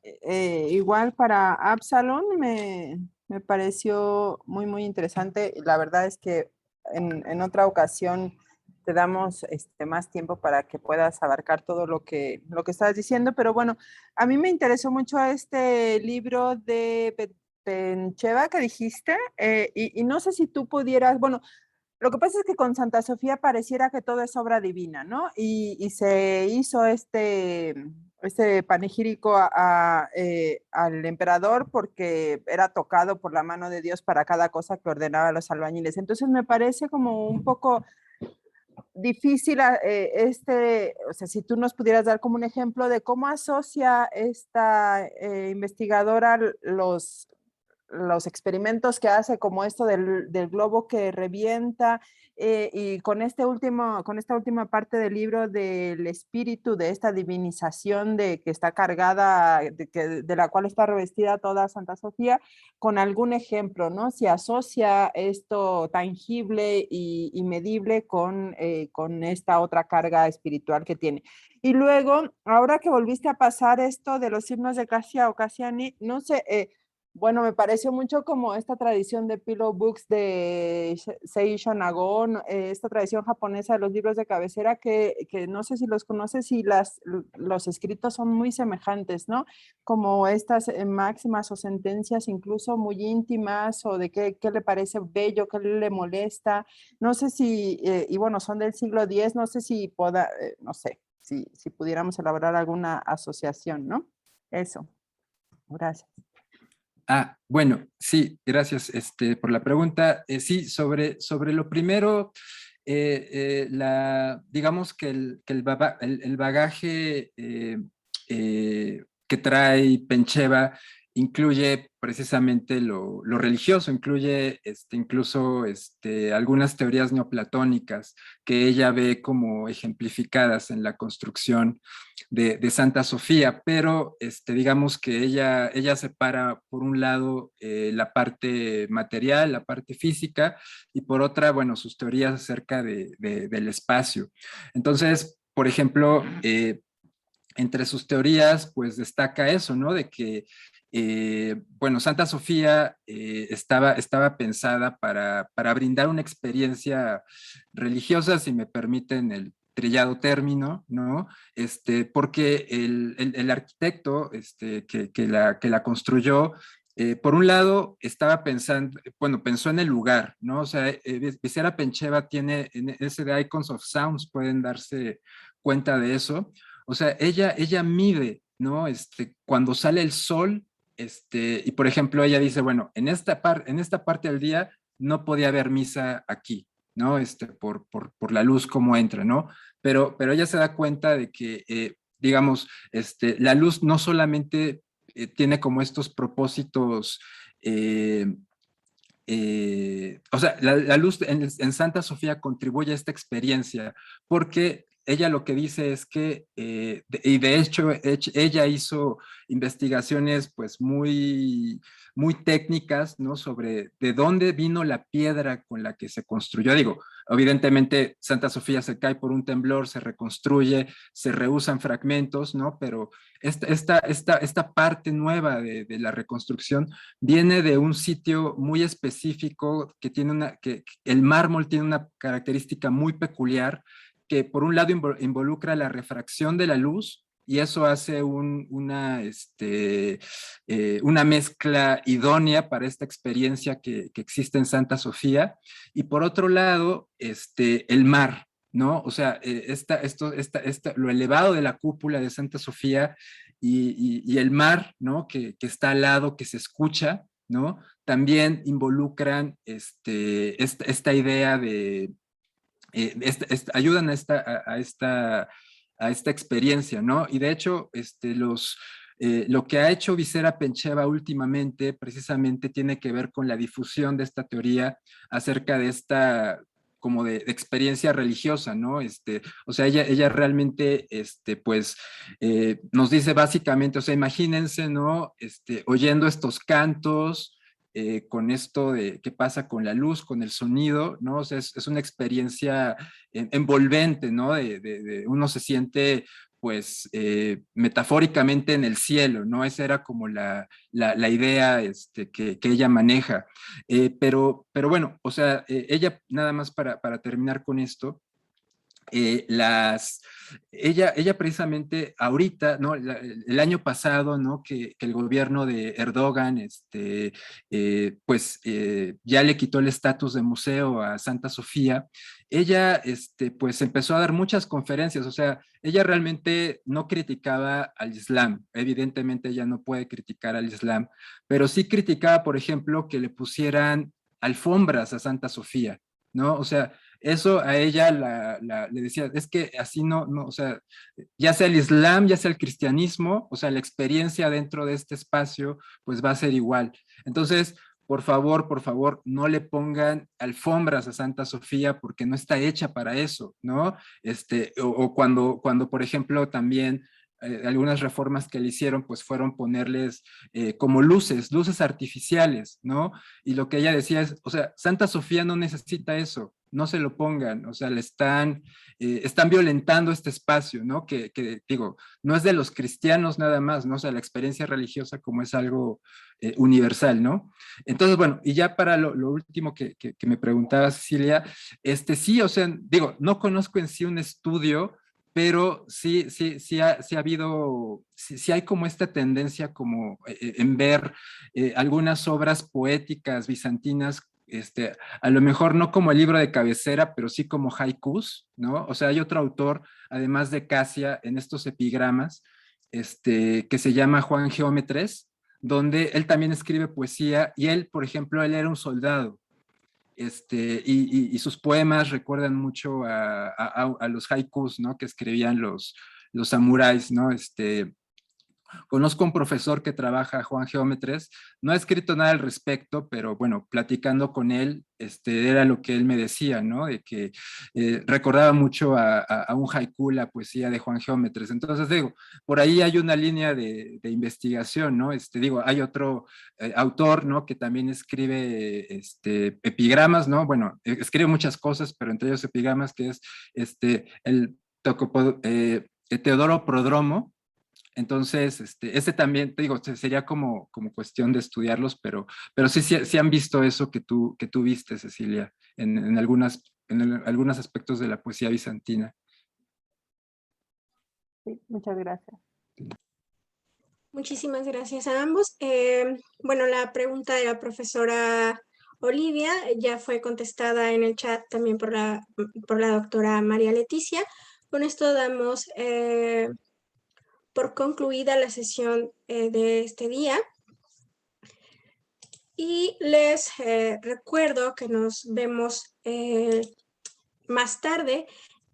igual para Absalom, me pareció muy interesante. La verdad es que en otra ocasión te damos más tiempo para que puedas abarcar todo lo que estabas diciendo, pero bueno, a mí me interesó mucho este libro de Pencheva que dijiste, y no sé si tú pudieras, bueno, lo que pasa es que con Santa Sofía pareciera que todo es obra divina, ¿no? Y se hizo este panegírico al emperador porque era tocado por la mano de Dios para cada cosa que ordenaba a los albañiles. Entonces me parece como un poco difícil o sea, si tú nos pudieras dar como un ejemplo de cómo asocia esta investigadora los experimentos que hace, como esto del globo que revienta, y con esta última parte del libro del espíritu, de esta divinización de que está cargada, de la cual está revestida toda Santa Sofía, con algún ejemplo, ¿no? Si asocia esto tangible y medible con esta otra carga espiritual que tiene. Y luego, ahora que volviste a pasar esto de los himnos de Cassia o Cassiani, no sé, bueno, me pareció mucho como esta tradición de Pillow Books de Seisho Nagon, esta tradición japonesa de los libros de cabecera que no sé si los conoces y los escritos son muy semejantes, ¿no? Como estas máximas o sentencias incluso muy íntimas o de qué le parece bello, qué le molesta. No sé si, y bueno, son del siglo X, no sé si no sé, si pudiéramos elaborar alguna asociación, ¿no? Eso. Gracias. Bueno, sí, gracias por la pregunta. Sí, sobre lo primero, digamos que el bagaje que trae Pencheva incluye precisamente lo religioso, incluye incluso algunas teorías neoplatónicas que ella ve como ejemplificadas en la construcción de Santa Sofía, pero digamos que ella separa por un lado la parte material, la parte física, y por otra, bueno, sus teorías acerca del espacio. Entonces, por ejemplo, entre sus teorías, pues destaca eso, ¿no? De que, bueno, Santa Sofía estaba pensada para brindar una experiencia religiosa, si me permiten el trillado término, ¿no? Porque el arquitecto que la construyó, por un lado, estaba pensando, bueno, pensó en el lugar, ¿no? O sea, Visera Pencheva tiene, en ese de Icons of Sounds, pueden darse cuenta de eso. O sea, ella mide, ¿no? Cuando sale el sol, y por ejemplo, ella dice, bueno, en esta parte del día no podía haber misa aquí, ¿no? Por la luz como entra, ¿no? Pero ella se da cuenta de que, digamos, la luz no solamente tiene como estos propósitos, o sea, la luz en Santa Sofía contribuye a esta experiencia, porque ella lo que dice es que, y de hecho ella hizo investigaciones pues muy técnicas, ¿no? Sobre de dónde vino la piedra con la que se construyó. Digo, evidentemente Santa Sofía se cae por un temblor, se reconstruye, se reusan fragmentos, ¿no? Pero esta parte nueva de la reconstrucción viene de un sitio muy específico que tiene que el mármol tiene una característica muy peculiar que por un lado involucra la refracción de la luz y eso hace una mezcla idónea para esta experiencia que existe en Santa Sofía. Y por otro lado, el mar, ¿no? O sea, lo elevado de la cúpula de Santa Sofía y el mar, ¿no? Que está al lado, que se escucha, ¿no? También involucran esta idea de, ayudan a esta experiencia, ¿no? Y de hecho, lo que ha hecho Visera Pencheva últimamente precisamente tiene que ver con la difusión de esta teoría acerca de esta como de experiencia religiosa, ¿no? O sea, ella realmente, pues, nos dice básicamente, o sea, imagínense, ¿no? Oyendo estos cantos, con esto de qué pasa con la luz, con el sonido, ¿no? O sea, es una experiencia envolvente, ¿no? Uno se siente, pues, metafóricamente en el cielo, ¿no? Esa era como la idea que ella maneja. Pero bueno, o sea, ella, nada más para terminar con esto, ella precisamente ahorita, ¿no? El año pasado, ¿no? Que el gobierno de Erdogan, pues ya le quitó el estatus de museo a Santa Sofía, ella, pues empezó a dar muchas conferencias, o sea, ella realmente no criticaba al Islam, evidentemente ella no puede criticar al Islam, pero sí criticaba, por ejemplo, que le pusieran alfombras a Santa Sofía, ¿no? O sea, eso a ella le decía, es que así no, o sea, ya sea el Islam, ya sea el cristianismo, o sea, la experiencia dentro de este espacio, pues va a ser igual. Entonces, por favor, no le pongan alfombras a Santa Sofía porque no está hecha para eso, ¿no? O cuando, por ejemplo, también algunas reformas que le hicieron, pues fueron ponerles como luces artificiales, ¿no? Y lo que ella decía es, o sea, Santa Sofía no necesita eso, no se lo pongan, o sea, están violentando este espacio, ¿no? Que digo, no es de los cristianos nada más, ¿no? O sea, la experiencia religiosa como es algo universal, ¿no? Entonces, bueno, y ya para lo último que me preguntaba Cecilia, sí, o sea, digo, no conozco en sí un estudio, pero sí ha habido, sí hay como esta tendencia como en ver algunas obras poéticas bizantinas, a lo mejor no como el libro de cabecera, pero sí como haikus, ¿no? O sea, hay otro autor, además de Casia, en estos epigramas, que se llama Juan Geómetres, donde él también escribe poesía y él, por ejemplo, él era un soldado. Y sus poemas recuerdan mucho a los haikus, ¿no? Que escribían los samuráis, ¿no? conozco un profesor que trabaja, Juan Geómetres, no ha escrito nada al respecto, pero bueno, platicando con él, era lo que él me decía, ¿no? De que recordaba mucho a un haiku, la poesía de Juan Geómetres. Entonces digo, por ahí hay una línea de investigación, ¿no? Digo, hay otro autor, ¿no? Que también escribe epigramas, ¿no? Bueno, escribe muchas cosas, pero entre ellos epigramas, que es el Teodoro Prodromo. Entonces, también, te digo, sería como cuestión de estudiarlos, pero sí han visto eso que tú viste, Cecilia, en algunos aspectos de la poesía bizantina. Sí, muchas gracias. Muchísimas gracias a ambos. Bueno, la pregunta de la profesora Olivia ya fue contestada en el chat también por la doctora María Leticia. Con esto damos por concluida la sesión de este día. Y les recuerdo que nos vemos más tarde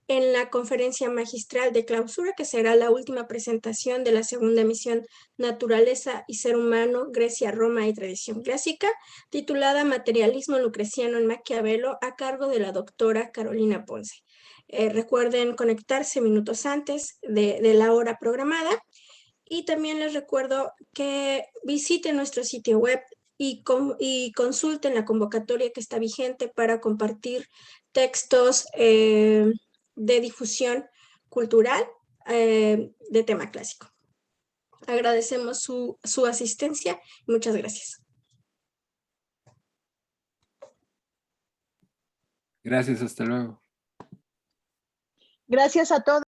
en la conferencia magistral de clausura, que será la última presentación de la segunda emisión Naturaleza y Ser Humano, Grecia, Roma y Tradición Clásica, titulada Materialismo Lucreciano en Maquiavelo, a cargo de la doctora Carolina Ponce. Recuerden conectarse minutos antes de la hora programada, y también les recuerdo que visiten nuestro sitio web y consulten la convocatoria que está vigente para compartir textos de difusión cultural de tema clásico. Agradecemos su asistencia y muchas gracias. Gracias, hasta luego. Gracias a todos.